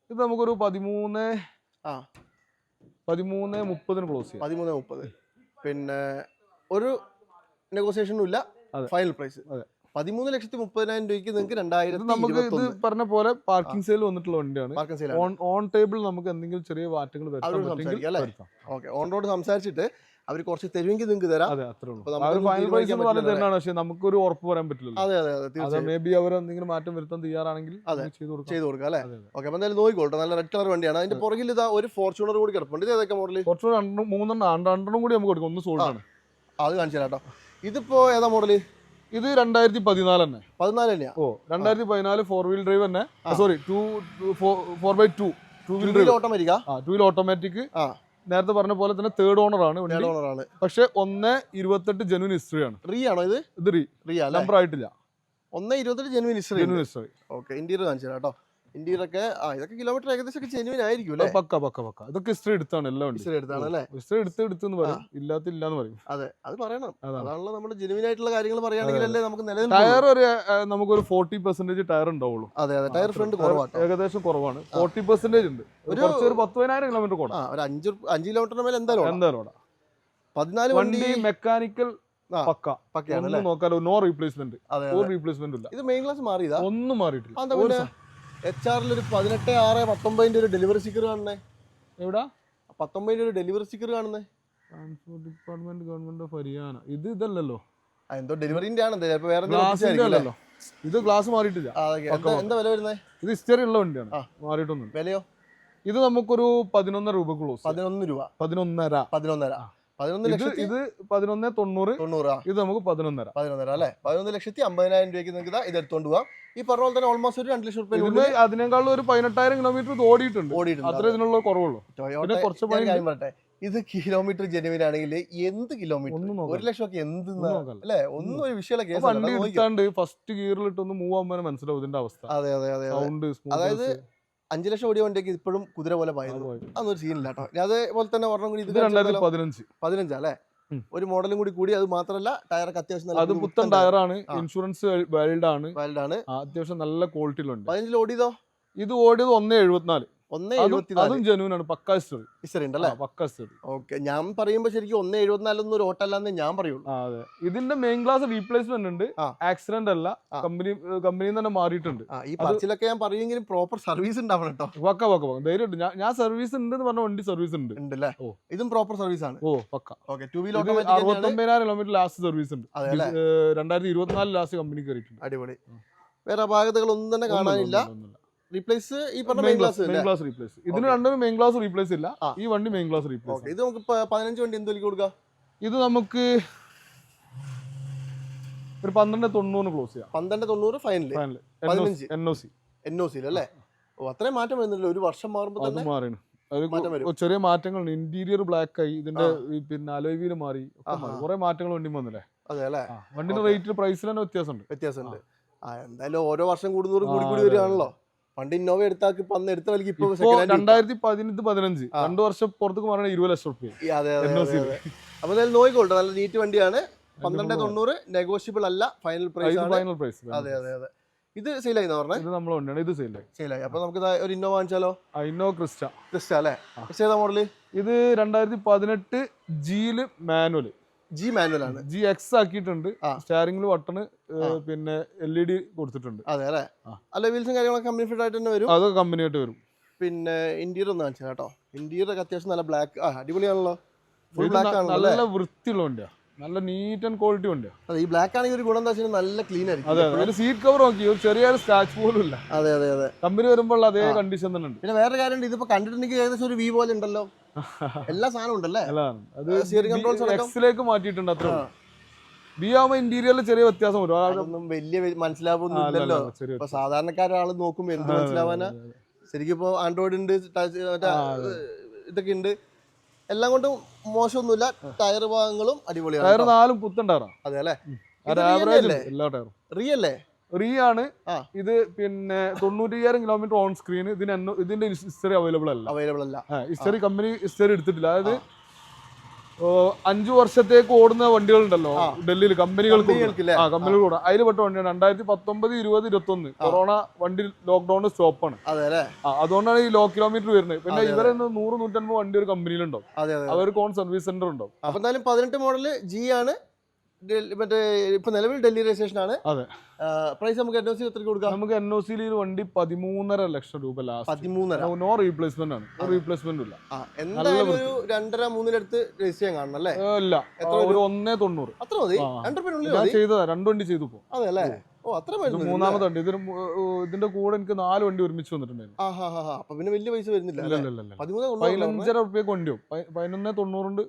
ഇത് നമുക്കൊരു 13:30 ക്ലോസ് ചെയ്യാം. 13:30. പിന്നെ ഒരു നെഗോസിയേഷനും ഇല്ല, ഫൈനൽ പ്രൈസ്. 13,30,000 രൂപയ്ക്ക് നിങ്ങൾക്ക് 2020 നമുക്ക് ഇത് പറഞ്ഞ പോലെ പാർക്കിംഗ് സെയിൽ വന്നിട്ടുള്ള വണ്ടിയാണ്. ഓൺ ടേബിൾ നമുക്ക് എന്തെങ്കിലും ചെറിയ മാറ്റങ്ങൾ വരുത്താൻ. ഓൺ റോഡ് സംസാരിച്ചിട്ട് അവർ കുറച്ച് തരുമെങ്കിൽ നിങ്ങൾക്ക് തരാം. പക്ഷെ നമുക്കൊരു ഉറപ്പ് പറയാൻ പറ്റില്ല. മേ ബി അവർ എന്തെങ്കിലും മാറ്റം വരുത്താൻ തയ്യാറാണെങ്കിൽ ചെയ്ത് കൊടുക്കാം അല്ലേ. ഓക്കെ, അപ്പൊ എന്തായാലും നോക്കിക്കോട്ടെ. നല്ല റെഡ് കളർ വണ്ടിയാണ്. അതിന്റെ പുറകിൽ ഇതാ ഒരു ഫോർച്യൂണർ കൂടി കിടപ്പുണ്ട്. ഇത് ഏതൊക്കെ മോഡൽ? ഫോർച്യൂണർ 3 കൂടി നമുക്ക് കൊടുക്കും. ഒന്ന് സോൾഡ് ആണ്. അത് കാണിച്ചു തരാം കേട്ടോ. ഇതിപ്പോ ഏതാ മോഡല്? ഇത് 2014 തന്നെ. 14 തന്നെയാ? 2014 4 വീൽ ഡ്രൈവ് തന്നെ. Sorry 4x2 2 wheel drive automatic. നേരത്തെ പറഞ്ഞ പോലെ തന്നെ തേർഡ് ഓണർ ആണ് വണ്ടി. ഓണറാണ്. പക്ഷെ 1.28 ജെനുവിൻ ഹിസ്റ്ററി ആണ്. റീ ആണോ ഇത്? ഇത് റീ നമ്പർ ആയിട്ടില്ല. 1.28 ജെനുവിൻ ഹിസ്റ്ററി. ഓക്കെ, ഇന്റീരിയർ കാണിച്ചു തരാം കേട്ടോ. ഇന്റീരിയർ ഒക്കെ ഇതൊക്കെ കിലോമീറ്റർ ഏകദേശം ജെനുവിൻ ആയിരിക്കും അല്ലേ? പക്ക ഇതൊക്കെ ഹിസ്റ്ററി എടുത്താണ് എല്ലാം. ഹിസ്റ്ററി എടുത്താണ് അല്ലേ? ഹിസ്റ്ററി എടുത്തെന്ന് പറയും, ഇല്ലാന്ന് പറയും. അതെ, അത് പറയണം. അതാണല്ലോ നമ്മൾ ജെനുവിൻ ആയിട്ടുള്ള കാര്യങ്ങൾ പറയുകയാണെങ്കിലല്ലേ നമുക്ക് ടയർ നമുക്കൊരു 40% ടയർ ഉണ്ടാവുള്ളൂ. അതെ, ടയർ ഫ്രണ്ട് കുറവാണ്, ഏകദേശം കുറവാണ്. 40% ഉണ്ട്. ഒരു 10,000 കിലോമീറ്റർ കൂടാ. ഒരു 5 കിലോമീറ്റർ മേലെ എന്തായാലും 14 വണ്ടി മെക്കാനിക്കൽ പക്കയാണ്. നോക്കാലോ, നോ റീപ്ലേസ്മെന്റ്, ഇല്ല. ഇത് മെയിൻ ക്ലാസ് മാറിയതാ? ഒന്നും മാറിയിട്ടില്ല. HR-ൽ ഒരു 18/6/19 ഒരു ഡെലിവറി സ്റ്റിക്കർ കാണുന്നേ. എവിടാ 19 ഒരു ഡെലിവറി സ്റ്റിക്കർ കാണുന്നേ? Transport department, government of Haryana. ഇതല്ലല്ലോ, എന്തോ ഡെലിവറിന്റെ ആണ്. വേറെ ഇത് ഗ്ലാസ് മാറിയിട്ടില്ല. എന്താ വില വരുന്നത്? ഇത് ഹിസ്റ്ററി ഉള്ള വണ്ടിയാണ്, മാറിയിട്ടൊന്നും. വിലയോ? ഇത് നമുക്കൊരു 11 രൂപ ക്ലോസ്. 11 രൂപ? 11.5. 11 ലക്ഷത്തി. ഇത് 11.90. ഇത് നമുക്ക് 11.5 അല്ലേ? 11,50,000 രൂപയ്ക്ക് നിങ്ങൾക്ക് ഇത് എടുത്തോണ്ട് പോവാം. ഈ പറഞ്ഞ പോലെ തന്നെ ഓൾമോസ്റ്റ് ഒരു 2 ലക്ഷം രൂപ. അതിനേക്കാളും ഒരു 18,000 കിലോമീറ്റർ ഓടിയിട്ടുണ്ട്. അത്ര ഇതിനുള്ള കുറവുള്ളൂ. പറട്ടെ, ഇത് കിലോമീറ്റർ ജെനുവിൻ ആണെങ്കിൽ എന്ത് കിലോമീറ്റർ 1 ലക്ഷം ഒക്കെ എന്ത് അല്ലേ? ഒന്നും ഒരു വിഷയമുള്ള വണ്ടി എടുത്താണ്ട് ഫസ്റ്റ് ഗിയറിലിട്ടൊന്ന് മൂവ് ആകുമ്പോൾ മനസ്സിലാവും ഇതിന്റെ അവസ്ഥ. അതെ, അതായത് 5 ലക്ഷം ഓടിയ വണ്ടിയൊക്കെ ഇപ്പോഴും കുതിര പോലെ പോയത്. അതൊന്നും സീനില്ല കേട്ടോ. അതേപോലെ തന്നെ ഒരെണ്ണം കൂടി, ഇത് 2015 അല്ലേ? ഒരു മോഡലും കൂടി. അത് മാത്രമല്ല ടയറൊക്കെ അത്യാവശ്യം അത് പുത്തൻ ടയറാണ്. ഇൻഷുറൻസ് വാലിഡ് ആണ്. അത്യാവശ്യം നല്ല ക്വാളിറ്റിയിലുണ്ട്. 15 ഓടിയതോ? ഇത് ഓടിയത് 1.74. അതും ജെനുവിൻ ആണ്. പക്ക ഹിസ്റ്ററി ഉണ്ടല്ലേ? പക്ക ഹിസ്റ്ററി. ഓക്കെ, ഞാൻ പറയുമ്പോ ശരിക്കും 1.74 ഒന്നും ഒരു ഓട്ടല്ലാന്നേ ഞാൻ പറയുള്ളൂ. അതെ, ഇതിന്റെ മെയിൻ ക്ലാസ് റീപ്ലേസ്മെന്റ് ഉണ്ട്, ആക്സിഡന്റ് അല്ല. കമ്പനിയിൽ തന്നെ മാറിയിട്ടുണ്ട്. ഈ പറച്ചിലൊക്കെ ഞാൻ പറയുമെങ്കിലും പ്രോപ്പർ സർവീസ് ഉണ്ടാവണം കേട്ടോ. പക്ക ധൈര്യം. ഞാൻ സർവീസ് ഉണ്ട് എന്ന് പറഞ്ഞ വണ്ടി സർവീസ് ഉണ്ട്. ഉണ്ടല്ലേ? ഇതും പ്രോപ്പർ സർവീസ് ആണ്. പക്ക. Okay, 2 wheeler 69,000 kilometre last service ഉണ്ട്. 2024 ലാസ്റ്റ് കമ്പനി കയറിയിട്ടുണ്ട്. അടിപൊളി. വേറെ അപാകതകളൊന്നും തന്നെ കാണാനില്ല. റീപ്ലേസ് ഈ പറഞ്ഞ മെയിൻ ക്ലാസ് റീപ്ലേസ്. ഇതിന് രണ്ടും മെയിൻ ക്ലാസ് റീപ്ലേസ് ഇല്ല. ഈ വണ്ടി മെയിൻ ക്ലാസ് റീപ്ലേസ്. ഇത് നമുക്ക് 15 വണ്ടി എന്ത് കൊടുക്കാം? ഇത് നമുക്ക് ഒരു 12.90 ക്ലോസ് ചെയ്യാം. 12.90 ഫൈനൽ. NOC അല്ലേ? അത്രയും മാറ്റം വരുന്നില്ല. ഒരു വർഷം മാറുമ്പോൾ തന്നെ മാറും. ചെറിയ മാറ്റങ്ങളുണ്ട്. ഇന്റീരിയർ ബ്ലാക്ക് ആയി, ഇതിന്റെ പിന്നെ അലോയ് വീല് മാറി, കുറെ മാറ്റങ്ങൾ വണ്ടി വന്നില്ലേ? അതെ അല്ലേ? വണ്ടിന്റെ റേറ്റ് പ്രൈസിൽ തന്നെ വ്യത്യാസമുണ്ട്. എന്തായാലും ഓരോ വർഷം കൂടുന്നതോറും കൂടി വരികയാണല്ലോ. പണ്ട് ഇന്നോവ എടുത്താക്കി എടുത്ത വലിക്ക് ഇപ്പൊ 2015 2 വർഷം പുറത്തേക്ക് മാറണ 20 ലക്ഷം രൂപ. അതെ. അപ്പൊ നോക്കിക്കോട്ടെ, നല്ല നീറ്റ് വണ്ടിയാണ്. 12.90 നെഗോഷ്യബിൾ അല്ല, ഫൈനൽ പ്രൈസ്. അതെ. ഇത് സെയിലായി പറഞ്ഞത്? ഇത് നമ്മളെ വണ്ടിയാണ്. ഇത് സെയിലായി. അപ്പൊ നമുക്ക് ഒരു ഇന്നോവ വാങ്ങിച്ചാലോ? ഇന്നോവ ക്രിസ്റ്റ അല്ലേ? ഏതാ മോഡല്? ഇത് 2018 ജിയില് മാനുവൽ. ജി മാനുവൽ ആണ്. GX ആക്കിയിട്ടുണ്ട്. സ്റ്റിയറിംഗിൽ ബട്ടണ്, പിന്നെ LED കൊടുത്തിട്ടുണ്ട്. അതെ അല്ലേ? അല്ല, വീൽസും കാര്യങ്ങളൊക്കെ കമ്പനി ഫിറ്റ് ആയിട്ട് തന്നെ വരും. അതൊക്കെ കമ്പനി ആയിട്ട് വരും. പിന്നെ ഇന്റീരിയർ ഒന്ന് കാണിച്ചാൽ കേട്ടോ. ഇന്റീരിയർ ഒക്കെ അത്യാവശ്യം നല്ല ബ്ലാക്ക്, അടിപൊളിയാണല്ലോ. നല്ല വൃത്തിയുള്ള വണ്ടിയാ, നല്ല നീറ്റ് ആൻഡ് ക്വാളിറ്റി വണ്ടിയാ. അതെ, ഈ ബ്ലാക്ക് ആണെങ്കിൽ ഒരു ഗുണം എന്താ വെച്ചാൽ നല്ല ക്ലീൻ ആയിരിക്കും. അതെ, സീറ്റ് കവർ നോക്കി ഒരു ചെറിയൊരു സ്ക്രാച്ച് പോലും ഇല്ല. അതെ. കമ്പനി വരുമ്പോൾ അതേ കണ്ടീഷൻ തന്നെ ഉണ്ട്. പിന്നെ വേറെ കാര്യം, ഇതിപ്പോ കണ്ടിട്ടുണ്ടെങ്കിൽ ഏകദേശം ഒരു V പോലെ ഉണ്ടല്ലോ. എല്ലാ സാധനവും ഉണ്ടല്ലേ? എക്സിലേക്ക് മാറ്റിയിട്ടുണ്ട്. അത്ര ബി ആവുമ്പോ ഇന്റീരിയറിൽ ചെറിയ വ്യത്യാസം വരും. അതൊന്നും വലിയ മനസ്സിലാവുന്നു ഇല്ലല്ലോ. ഇപ്പൊ സാധാരണക്കാരാൾ നോക്കുമ്പോ എന്ത് മനസ്സിലാവാനാ? ശരിക്കും ഇപ്പൊ ആൻഡ്രോയിഡ് ഉണ്ട്, ഇതൊക്കെ ഉണ്ട്, എല്ലാം കൊണ്ടും മോശമൊന്നുമില്ല. ടയർ ഭാഗങ്ങളും അടിപൊളിയാണ്. ടയർ 4 പുത്തൻ ടയറാണ്. അതെ അല്ലേ? എല്ലാ ടയറും റിയല്ലേ? റീ ആണ്. ഇത് പിന്നെ 90,000 കിലോമീറ്റർ ഓൺ സ്ക്രീൻ. ഇതിന്റെ ഹിസ്റ്ററി അവൈലബിൾ അല്ല. ഹിസ്റ്ററി കമ്പനി ഹിസ്റ്ററി എടുത്തിട്ടില്ല. അതായത് 5 വർഷത്തേക്ക് ഓടുന്ന വണ്ടികളുണ്ടല്ലോ ഡൽഹിയിൽ കമ്പനികൾക്ക്. അതിൽ പെട്ട വണ്ടിയാണ്. 2019, 20, 21 കൊറോണ വണ്ടി ലോക്ക്ഡൌൺ സ്റ്റോപ്പാണ്. അതുകൊണ്ടാണ് ഈ ലോ കിലോമീറ്റർ വരുന്നത്. പിന്നെ ഇവരെ 100-150 വണ്ടി ഒരു കമ്പനിയിലുണ്ടാവും. അവർക്ക് ഓൺ സർവീസ് സെന്റർ ഉണ്ടാവും. അപ്പൊ എന്തായാലും 18 മോഡല് ജി ആണ്. മറ്റേ ഇപ്പൊ നിലവിൽ ഡൽഹി രജിസ്ട്രേഷൻ ആണ്. അതെ. പ്രൈസ് നമുക്ക് NOC എത്ര കൊടുക്കാം? നമുക്ക് NOCയിൽ ഈ വണ്ടി 13.5 ലക്ഷം രൂപ ലാസ്റ്റ്. 13.5. നോ റീപ്ലേസ്മെന്റ് ആണ്. റീപ്ലേസ്മെന്റ് ഇല്ല. എന്തായാലും ഒരു 2.5-3 അടുത്ത് രജിസ്റ്റർ ചെയ്യാൻ കാണണം അല്ലേ? ഇല്ല, ഒരു 1.90. അത്ര മതി. 2 ഞാൻ ചെയ്തതാ, 2 വണ്ടി ചെയ്തു പോ. അതെ അല്ലേ? ഓ, അത്ര മൂന്നാമത്തെ വണ്ടി. ഇതിന്റെ കൂടെ എനിക്ക് 4 വണ്ടി ഒരുമിച്ച് വന്നിട്ടുണ്ടായിരുന്നു. അപ്പൊ പിന്നെ വലിയ പൈസ വരുന്നില്ല. 15,500 രൂപയ്ക്ക് വണ്ടിയോ 11.90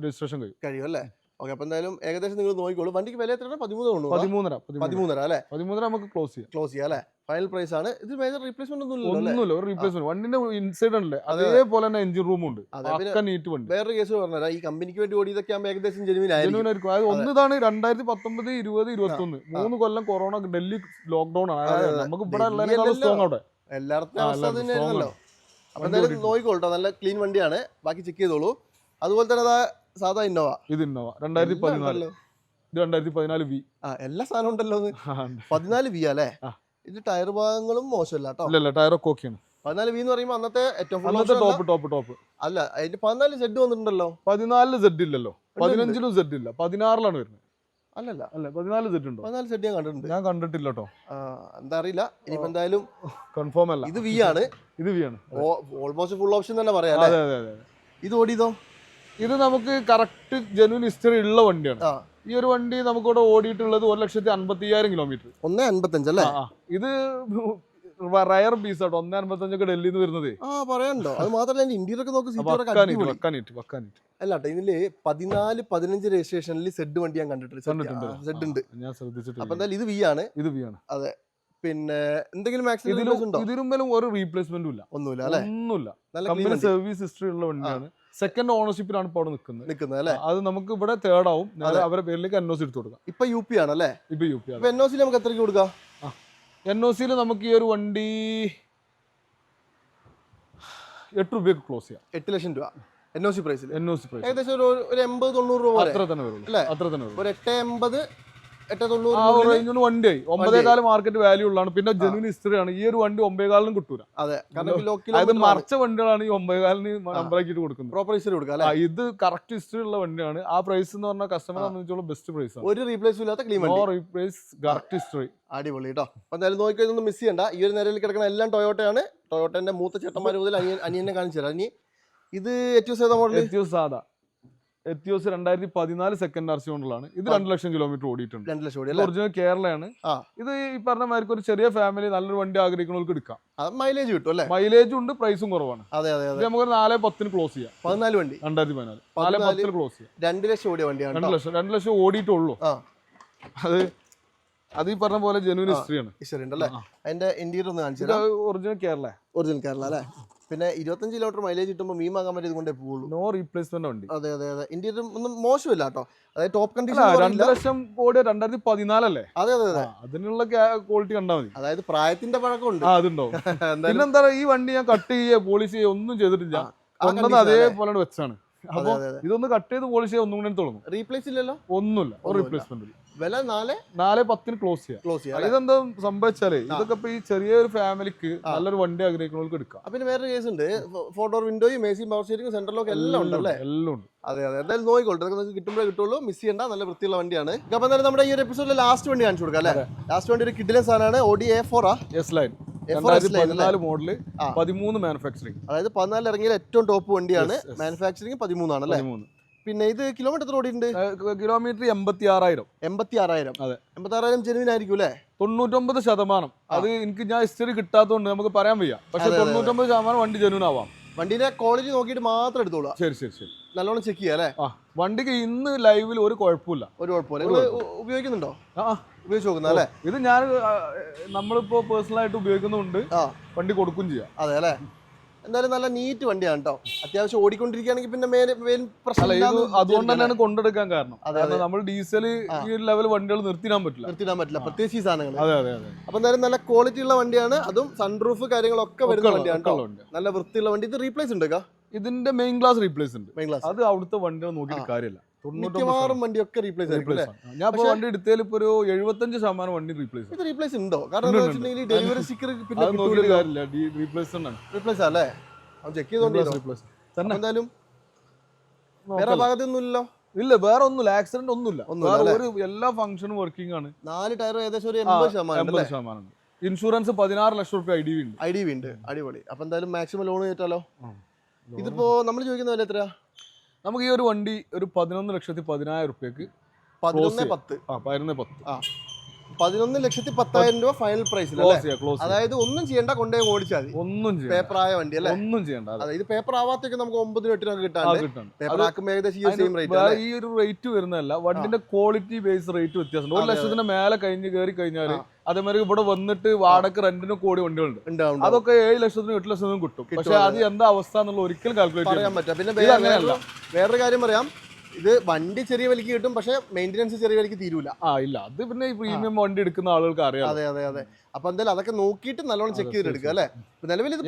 രജിസ്ട്രേഷൻ കഴിയും അല്ലേ? ഓക്കെ, അപ്പൊ എന്തായാലും ഏകദേശം നിങ്ങൾ നോക്കിക്കോളൂ. വണ്ടിക്ക് വില എത്രയാണ്? 13 13 അല്ലേ? 13 നമുക്ക് ക്ലോസ് ചെയ്യാം അല്ലേ? ഫൈനൽ പ്രൈസ് ആണ് ഇത്. മേജർ റീപ്ലേസ്മെന്റ് ഒന്നുമില്ല, ഒരു റീപ്ലേസ്മെന്റ്. വണ്ടിന്റെ ഇൻസൈഡ് ഉണ്ട്, അതേപോലെ തന്നെ എഞ്ചിൻ റൂം ഉണ്ട്. നീറ്റ് വണ്ടി. വേറൊരു കേസ് പറഞ്ഞാൽ ഈ കമ്പനിക്ക് വേണ്ടി ഓടിയതൊക്കെ ആകുമ്പോൾ ഏകദേശം ജെനുവിൻ ആയിരിക്കും. ഒന്നിതാണ് 2019, 20, 21 3 കൊല്ലം കൊറോണ ഡൽഹി ലോക്ക്ഡൌൺ ആണ്. നമുക്ക് ഇവിടെ സ്ട്രോങ് അവിടെ എല്ലായിടത്തും അവസ്ഥ തന്നെയായിരുന്നല്ലോ. അപ്പൊ എന്തായാലും നോക്കിക്കോട്ടോ, നല്ല ക്ലീൻ വണ്ടിയാണ്. ബാക്കി ചെക്ക് ചെയ്തോളൂ. അതുപോലെ തന്നെ അതാ സാധാ ഇന്നോവ. ഇത് ഇന്നോവ 2014, ഇത് 2014 വി. എല്ലാ സാധനവും ഉണ്ടല്ലോ. 14 വി അല്ലേ? ഇത് ടയർ ഭാഗങ്ങളും മോശമല്ല കേട്ടോ. ഇല്ല, ടയറൊക്കെ ഓക്കെയാണ്. 14 വി എന്ന് പറയുമ്പോൾ അന്നത്തെ ഏറ്റവും ടോപ്പ് അല്ല. അതിന്റെ 14 സെഡ് വന്നിട്ടുണ്ടല്ലോ. 14 സെഡ് ഇല്ലല്ലോ, 15 സെഡ് ഇല്ല, 16 വരുന്നത്. അല്ല 14 സെഡ് ഉണ്ടോ? 14 സെഡ് ഞാൻ കണ്ടിട്ടുണ്ട്. ഞാൻ കണ്ടിട്ടില്ല കേട്ടോ, എന്താ അറിയില്ല. ഇനിയിപ്പോ എന്തായാലും കൺഫേം അല്ല. ഇത് വി ആണ്. ഓൾമോസ്റ്റ് ഫുൾ ഓപ്ഷൻ തന്നെ പറയാം. ഇത് ഓടിയതോ? ഇത് നമുക്ക് കറക്റ്റ് ജെനുവിൻ ഹിസ്റ്ററി ഉള്ള വണ്ടിയാണ്. ഈ ഒരു വണ്ടി നമുക്കിവിടെ ഓടിയിട്ടുള്ളത് 1,50,000 കിലോമീറ്റർ. 1.55 അല്ലേ? ഇത് റയർ പീസ് ആട്ടോ. 1.55 ഡൽഹിയിൽ നിന്ന് വരുന്നത്. പറയണ്ടോ? അത് മാത്രമല്ല ഇന്റീരിയർ ഒക്കെ നോക്ക്. അല്ല ഇതില് 14, 15 രജിസ്ട്രേഷനിൽ സെഡ് വണ്ടി ഞാൻ കണ്ടിട്ടുണ്ട്. സെഡ് ഉണ്ട്, ഞാൻ ശ്രദ്ധിച്ചിട്ടുണ്ട്. അപ്പൊ എന്തായാലും ഇത് വി ആണ്. അതെ. പിന്നെ എന്തെങ്കിലും ഇതിലും ഒരു റീപ്ലേസ്മെന്റും ഇല്ല, ഒന്നുമില്ല അല്ലേ? ഒന്നുമില്ല. കമ്പനി സർവീസ് ഹിസ്റ്ററി ഉള്ള വണ്ടിയാണ്. സെക്കൻഡ് ഓണർഷിപ്പിലാണ് ഇപ്പോൾ അവിടെ നിൽക്കുന്നത് അല്ലേ? അത് നമുക്ക് ഇവിടെ തേർഡ് ആവും. അവരുടെ പേരിലേക്ക് NOC എടുത്ത് കൊടുക്കാം. ഇപ്പൊ UP ആണല്ലേ? ഇപ്പൊ UP ആണ്. NOC നമുക്ക് എത്രയ്ക്ക് കൊടുക്കാം? NOC നമുക്ക് ഈ ഒരു വണ്ടി 8 രൂപയ്ക്ക് ക്ലോസ് ചെയ്യാം. 8 ലക്ഷം രൂപ NOC പ്രൈസിൽ. ഏകദേശം ഒരു 80-90 രൂപ അത്ര തന്നെ വരും. ഒരു 880, 890 വണ്ടിയായി. 9.4 മാർക്കറ്റ് വാല്യൂ ഉള്ളതാണ്. പിന്നെ ജെനുവിൻ ഹിസ്റ്ററി ആണ്. ഈ ഒരു വണ്ടി 9.4 കിട്ടൂല. അത് മറച്ച വണ്ടികളാണ് ഈ 9.4 നമ്പറാക്കിയിട്ട് കൊടുക്കുന്നത്. പ്രോപ്പർ ഹിസ്റ്ററി കൊടുക്കുക. ഇത് കറക്റ്റ് ഹിസ്റ്ററി ഉള്ള വണ്ടിയാണ്. ആ പ്രൈസ് എന്ന് പറഞ്ഞാൽ കസ്റ്റമറെ സംബന്ധിച്ചോളം ബെസ്റ്റ് പ്രൈസ് ആണ്. ഒരു റീപ്ലേസ് ഇല്ലാത്ത ക്ലീൻ വണ്ടി. Replace, correct history. അടിപൊളി കേട്ടോ. അപ്പൊ എന്തായാലും നോക്കിയൊന്നും മിസ് ചെയ്യണ്ട. ഈ ഒരു നിരയിൽ കിടക്കുന്ന എല്ലാം ടൊയോട്ടയാണ്. ടൊയോട്ടന്റെ മൂത്ത ചേട്ടന്മാർ മുതൽ അനിയനെ കാണിച്ചു തരാം. ഇനി ഇത് എറ്റിയോസ് ഏതാ മോഡൽ? എത്തിയോസ് 2014 സെക്കൻഡ് RC മോഡലാണ്. ഇത് 2 ലക്ഷം കിലോമീറ്റർ ഓടിയിട്ടുണ്ട്. 2 ലക്ഷം ഓടി. ഒറിജിനൽ കേരളയാണ്. ഇത് ഈ പറഞ്ഞ മാതിരി ഒരു ചെറിയ ഫാമിലി നല്ലൊരു വണ്ടി ആഗ്രഹിക്കുന്നവർക്ക് എടുക്കാം. മൈലേജ് കിട്ടും അല്ലേ? മൈലേജും ഉണ്ട്, പ്രൈസും കുറവാണ്. നമുക്ക് 4.10 ക്ലോസ് ചെയ്യാം. 14 വണ്ടി 2014 4.10 ക്ലോസ് ചെയ്യാം. 2 ലക്ഷം ഓടിയ വണ്ടിയാണ്. 2 ലക്ഷം ഓടിയിട്ടുള്ളൂ. അത് ഈ പറഞ്ഞ പോലെ ജെനുവിൻ ഹിസ്റ്ററിയാണ്. ഹിസ്റ്ററി ഉണ്ടല്ലേ? അതിന്റെ ഇന്റീരിയർ ഒന്ന് കാണിച്ചു. ഒറിജിനൽ കേരള അല്ലേ? പിന്നെ 25 കിലോമീറ്റർ മൈലേജ് കിട്ടുമ്പോൾ മീമാകാൻ പറ്റി കൊണ്ടേ പോകുള്ളൂ. നോ റീപ്ലേസ്മെന്റ് വണ്ടി. അതെ. ഇന്റീരിയർ ഒന്നും മോശമില്ല കേട്ടോ. അതായത് ടോപ്പ് കണ്ടീഷൻ. 2 ലക്ഷം ഓടിയ 2014 അല്ലേ? അതെ. അതിനുള്ള ക്വാളിറ്റി കണ്ടാൽ മതി. അതായത് പ്രായത്തിന്റെ പഴക്കമുണ്ട്. അതുണ്ടാവും. പിന്നെന്താ ഈ വണ്ടി ഞാൻ കട്ട് ചെയ്യുക, പോളിഷ് ചെയ്യുക ഒന്നും ചെയ്തിട്ടില്ല. അതേപോലെ വെച്ചാണ്. അപ്പൊ ഇതൊന്ന് കട്ട് ചെയ്ത് പോളിഷ് ചെയ്യാൻ ഒന്നും കൂടി തുടങ്ങും. റീപ്ലേസ് ഇല്ലല്ലോ? ഒന്നുമില്ല, ഒരു റീപ്ലേസ്മെന്റ് ഇല്ല. വില 4.10 ക്ലോസ് ചെയ്യാം. ഇതെന്താ സംഭവിച്ചാലേ ഇതൊക്കെ ഇപ്പൊ ഈ ചെറിയൊരു ഫാമിലിക്ക് നല്ലൊരു വണ്ടി ആഗ്രഹിക്കുന്നവർക്ക് എടുക്കാം. പിന്നെ വേറൊരു കേസ് ഉണ്ട്. 4 ഡോർ വിൻഡോയും AC power steering central lock എല്ലാം ഉണ്ടല്ലേ? എല്ലാം ഉണ്ട്. അതെ. എന്തായാലും നോക്കിക്കോട്ടെ. നിങ്ങൾക്ക് കിട്ടുമ്പോഴേ കിട്ടുള്ളൂ. മിസ് ചെയ്യണ്ട. നല്ല വൃത്തിയുള്ള വണ്ടിയാണ്. അപ്പൊ എന്തായാലും നമ്മുടെ ഈ ഒരു എപ്പിസോഡിൽ ലാസ്റ്റ് വണ്ടി കാണിച്ചു കൊടുക്കാം അല്ലേ? ലാസ്റ്റ് വണ്ടി ഒരു കിഡിലൻ സാധനമാണ്. Audi A4 S-Line 2014 model, 13 manufacturing. അതായത് 14 ഇറങ്ങിയ ഏറ്റവും ടോപ്പ് വണ്ടിയാണ്. മാനുഫാക്ചറിംഗ് 13 ആണല്ലേ? പിന്നെ ഇത് കിലോമീറ്റർ ഓടിയിട്ടുണ്ട്. കിലോമീറ്റർ 86,000. 86,000. അതെ. 86,000 ജെനുവിൻ ആയിരിക്കും അല്ലേ? 99%. അത് എനിക്ക് ഞാൻ ഹിസ്റ്ററി കിട്ടാത്തതുകൊണ്ട് നമുക്ക് പറയാൻ വയ്യ. പക്ഷെ 99% വണ്ടി ജെനുവിൻ ആവാം. വണ്ടിയുടെ ക്വാളിറ്റി നോക്കിയിട്ട് മാത്രം എടുത്തോളൂ. ശരി. നല്ലോണം ചെക്ക് ചെയ്യാം അല്ലേ? വണ്ടിക്ക് ഇന്ന് ലൈവിൽ ഒരു കുഴപ്പമില്ല. ഉപയോഗിക്കുന്നുണ്ടോ? ഉപയോഗിച്ച് നോക്കുന്ന അല്ലേ? ഇത് ഞാൻ നമ്മളിപ്പോ പേഴ്സണൽ ആയിട്ട് ഉപയോഗിക്കുന്നുണ്ട്. വണ്ടി കൊടുക്കും ചെയ്യാം. അതെ അല്ലേ? എന്തായാലും നല്ല നീറ്റ് വണ്ടിയാണ് കേട്ടോ. അത്യാവശ്യം ഓടിക്കൊണ്ടിരിക്കുകയാണെങ്കിൽ പിന്നെ അതുകൊണ്ട് തന്നെയാണ് കൊണ്ടെടുക്കാൻ കാരണം. നമ്മൾ ഡീസൽ ഈ ലെവൽ വണ്ടികൾ നിർത്തിടാൻ പറ്റില്ല, പ്രത്യേകിച്ച് ഈ സാധനങ്ങൾ. അതെ. അപ്പൊ എന്തായാലും നല്ല ക്വാളിറ്റി ഉള്ള വണ്ടിയാണ്. അതും സൺറൂഫ് കാര്യങ്ങളൊക്കെ വരുന്ന വണ്ടിയാണ്. നല്ല വൃത്തിയുള്ള വണ്ടി. ഇത് റീപ്ലേസ് ഉണ്ട്? ഇതിന്റെ മെയിൻ ഗ്ലാസ് റീപ്ലേസ് ഉണ്ട്. അത് അവിടുത്തെ വണ്ടികൾ നോക്കിയിട്ട് കാര്യമില്ല. മിക്കവാറും വണ്ടിയൊക്കെ റീപ്ലേസ് ആയിരിക്കും. ഞാൻ വണ്ടി എടുത്തതിൽ ഇപ്പൊ ഒരു 75% വണ്ടി റീപ്ലേസ് ഉണ്ടോ? കാരണം ഡെലിവറി സ്റ്റിക്കർ റീപ്ലേസ് അല്ലേ? ചെക്ക് ചെയ്തോണ്ട് എന്തായാലും വേറെ ഭാഗത്തൊന്നുമില്ലല്ലോ. ഇല്ല, വേറെ ഒന്നുമില്ല. ആക്സിഡന്റ് ഒന്നുമില്ല. എല്ലാ ഫംഗ്ഷനും വർക്കിംഗ് ആണ്. 4 ടയർ ഏകദേശം ഒരു 80%. ഇൻഷുറൻസ് 16 ലക്ഷം രൂപ ഐ ഡി ഉണ്ട്. അടിപൊളി. അപ്പൊ എന്തായാലും മാക്സിമം ലോൺ കിട്ടാലോ. ഇതിപ്പോ നമ്മൾ ചോദിക്കുന്ന വില എത്രയാ? നമുക്ക് ഈ ഒരു വണ്ടി ഒരു 11,10,000 രൂപയ്ക്ക് 11,10. 11,10,000 രൂപ ഫൈനൽ പ്രൈസിൽ. അതായത് ഒന്നും ചെയ്യേണ്ട, കൊണ്ടേ ഓടിച്ചാൽ മതി. ഒന്നും പേപ്പർ ആയ വണ്ടി അല്ലേ? ഒന്നും ചെയ്യണ്ട. അതായത് പേപ്പർ ആവാത്തൊക്കെ നമുക്ക് 9-8 കിട്ടാൻ. പേപ്പർ ആക്കുമ്പോൾ ഏകദേശം ഈ ഒരു റേറ്റ് വരുന്നതല്ല, വണ്ടിന്റെ ക്വാളിറ്റി ബേസ് റേറ്റ് വ്യത്യാസമുണ്ട്. 1 ലക്ഷത്തിന് മേലെ കയറി കഴിഞ്ഞാൽ അതേമാതിരി ഇവിടെ വന്നിട്ട് വാടക റെന്റിന് കോടി വണ്ടികളുണ്ട്. അതൊക്കെ 7 ലക്ഷത്തിനും 8 ലക്ഷത്തിനും കിട്ടും. പക്ഷെ അത് എന്താ അവസ്ഥ എന്നുള്ള ഒരിക്കലും കാൽക്കുലേറ്റ് ചെയ്യാൻ പറ്റാം. പിന്നെ വേറൊരു കാര്യം പറയാം, ഇത് വണ്ടി ചെറിയ വിലക്ക് കിട്ടും, പക്ഷെ മെയിൻ്റെനൻസ് ചെറിയ വിലക്ക് തീരൂല. ഇല്ല, അത് പിന്നെ ഈ പ്രീമിയം വണ്ടി എടുക്കുന്ന ആളുകൾക്ക് അറിയാം. അതെ. അപ്പൊ എന്തായാലും അതൊക്കെ നോക്കിയിട്ട് നല്ലോണം ചെക്ക് ചെയ്തെടുക്കുക അല്ലേ? നിലവിൽ ഇത്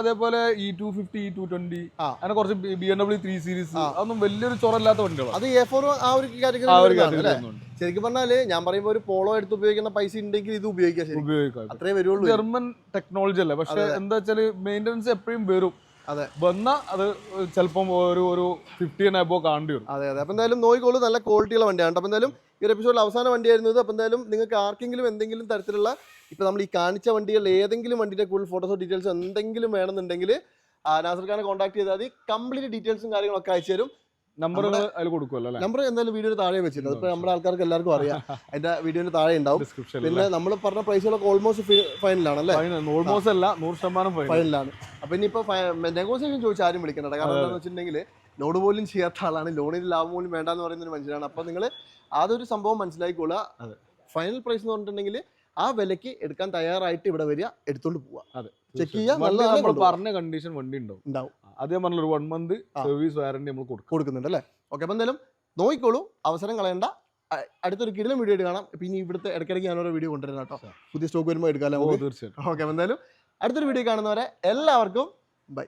അതേപോലെ E250, E220, അങ്ങനെ കുറച്ച് BMW 3 സീരീസ്, അതൊന്നും വലിയൊരു ചൊറല്ലാത്ത വണ്ടികളാണ്. അത് A4 ആ ഒരു കാറ്റഗറി. ശരിക്കും പറഞ്ഞാല് ഞാൻ പറയുമ്പോൾ ഒരു പോളോ എടുത്ത് ഉപയോഗിക്കുന്ന പൈസ ഉണ്ടെങ്കിൽ ഇത് ഉപയോഗിക്കാം, അത്രേ വരുള്ളൂ. ജർമ്മൻ ടെക്നോളജി അല്ലേ, പക്ഷെ എന്താ വെച്ചാല് മെയിൻ്റെനൻസ് എപ്പോഴും വരും. അതെ, വന്നാൽ അത് ചിലപ്പം ഒരു 50 അബോ കാണേണ്ടി വരും. അതെ. അപ്പൊ എന്തായാലും നോക്കിക്കോളൂ, നല്ല ക്വാളിറ്റിയുള്ള വണ്ടിയാണ്. അപ്പൊ എന്തായാലും ഈ ഒരു എപ്പിസോഡിൽ അവസാന വണ്ടിയായിരുന്നു ഇത്. അപ്പൊ എന്തായാലും നിങ്ങൾക്ക് ആർക്കെങ്കിലും എന്തെങ്കിലും തരത്തിലുള്ള ഇപ്പൊ നമ്മൾ ഈ കാണിച്ച വണ്ടികളിൽ ഏതെങ്കിലും വണ്ടിയുടെ കൂടുതൽ ഫോട്ടോസോ ഡീറ്റെയിൽസോ എന്തെങ്കിലും വേണമെന്നുണ്ടെങ്കിൽ നാസർ ഖാനെ കോൺടാക്ട് ചെയ്താൽ മതി. കംപ്ലീറ്റ് ഡീറ്റെയിൽസും കാര്യങ്ങളൊക്കെ അയച്ചു തരും. നമ്പർ അതിൽ കൊടുക്കുമല്ലോ. നമ്പർ എന്തായാലും വീഡിയോയിൽ താഴെ വെച്ചിട്ടുണ്ട്. ഇപ്പൊ നമ്മുടെ ആൾക്കാർക്ക് എല്ലാവർക്കും അറിയാം, അതിന്റെ വീഡിയോയിൽ താഴെ ഉണ്ടാവും. പിന്നെ നമ്മൾ പറഞ്ഞ പ്രൈസുകളൊക്കെ ഓൾമോസ്റ്റ് ഫൈനലാണ് അല്ലേ? ഓൾമോസ്റ്റ് അല്ല, 100% ഫൈനലാണ്. അപ്പൊ ഇനിയിപ്പോ നെഗോസിയേഷൻ ചോദിച്ചാൽ ആരും വിളിക്കണ്ട. കാരണം എന്താണെന്ന് വെച്ചിട്ടുണ്ടെങ്കിൽ ലോഡ് പോലും ചെയ്യാത്ത ആളാണ്, ലോണിന് ലാഭം പോലും വേണ്ടെന്ന് പറയുന്ന ഒരു മനുഷ്യനാണ്. അപ്പൊ നിങ്ങൾ അതൊരു സംഭവം മനസ്സിലാക്കിക്കൊള്ളുക. ഫൈനൽ പ്രൈസ് എന്ന് പറഞ്ഞിട്ടുണ്ടെങ്കിൽ ആ വിലക്ക് എടുക്കാൻ തയ്യാറായിട്ട് ഇവിടെ വരിക, എടുത്തോണ്ട് പോവുക, ചെക്ക് ചെയ്യുക. പറഞ്ഞ കണ്ടീഷൻ വണ്ടി ഉണ്ടാവും. അതേ പറഞ്ഞ ഒരു 1 മന്ത് സർവീസ് വാറന്റി നമ്മൾ കൊടുക്കുന്നുണ്ട് അല്ലേ? ഓക്കെ, അപ്പൊ എന്തായാലും നോക്കിക്കോളൂ, അവസരം കളയണ്ട. അടുത്തൊരു കിടിലം വീഡിയോ ആയിട്ട് കാണാം. പിന്നെ ഇവിടുത്തെ ഇടയ്ക്കിടയ്ക്ക് ഞാനൊരു വീഡിയോ കൊണ്ടുവരണം കേട്ടോ, പുതിയ സ്റ്റോക്ക് വരുമ്പോൾ എടുക്കാമല്ലോ. തീർച്ചയായിട്ടും. ഓക്കെ, അപ്പൊ എന്തായാലും അടുത്തൊരു വീഡിയോ കാണുന്നവരെ എല്ലാവർക്കും ബൈ.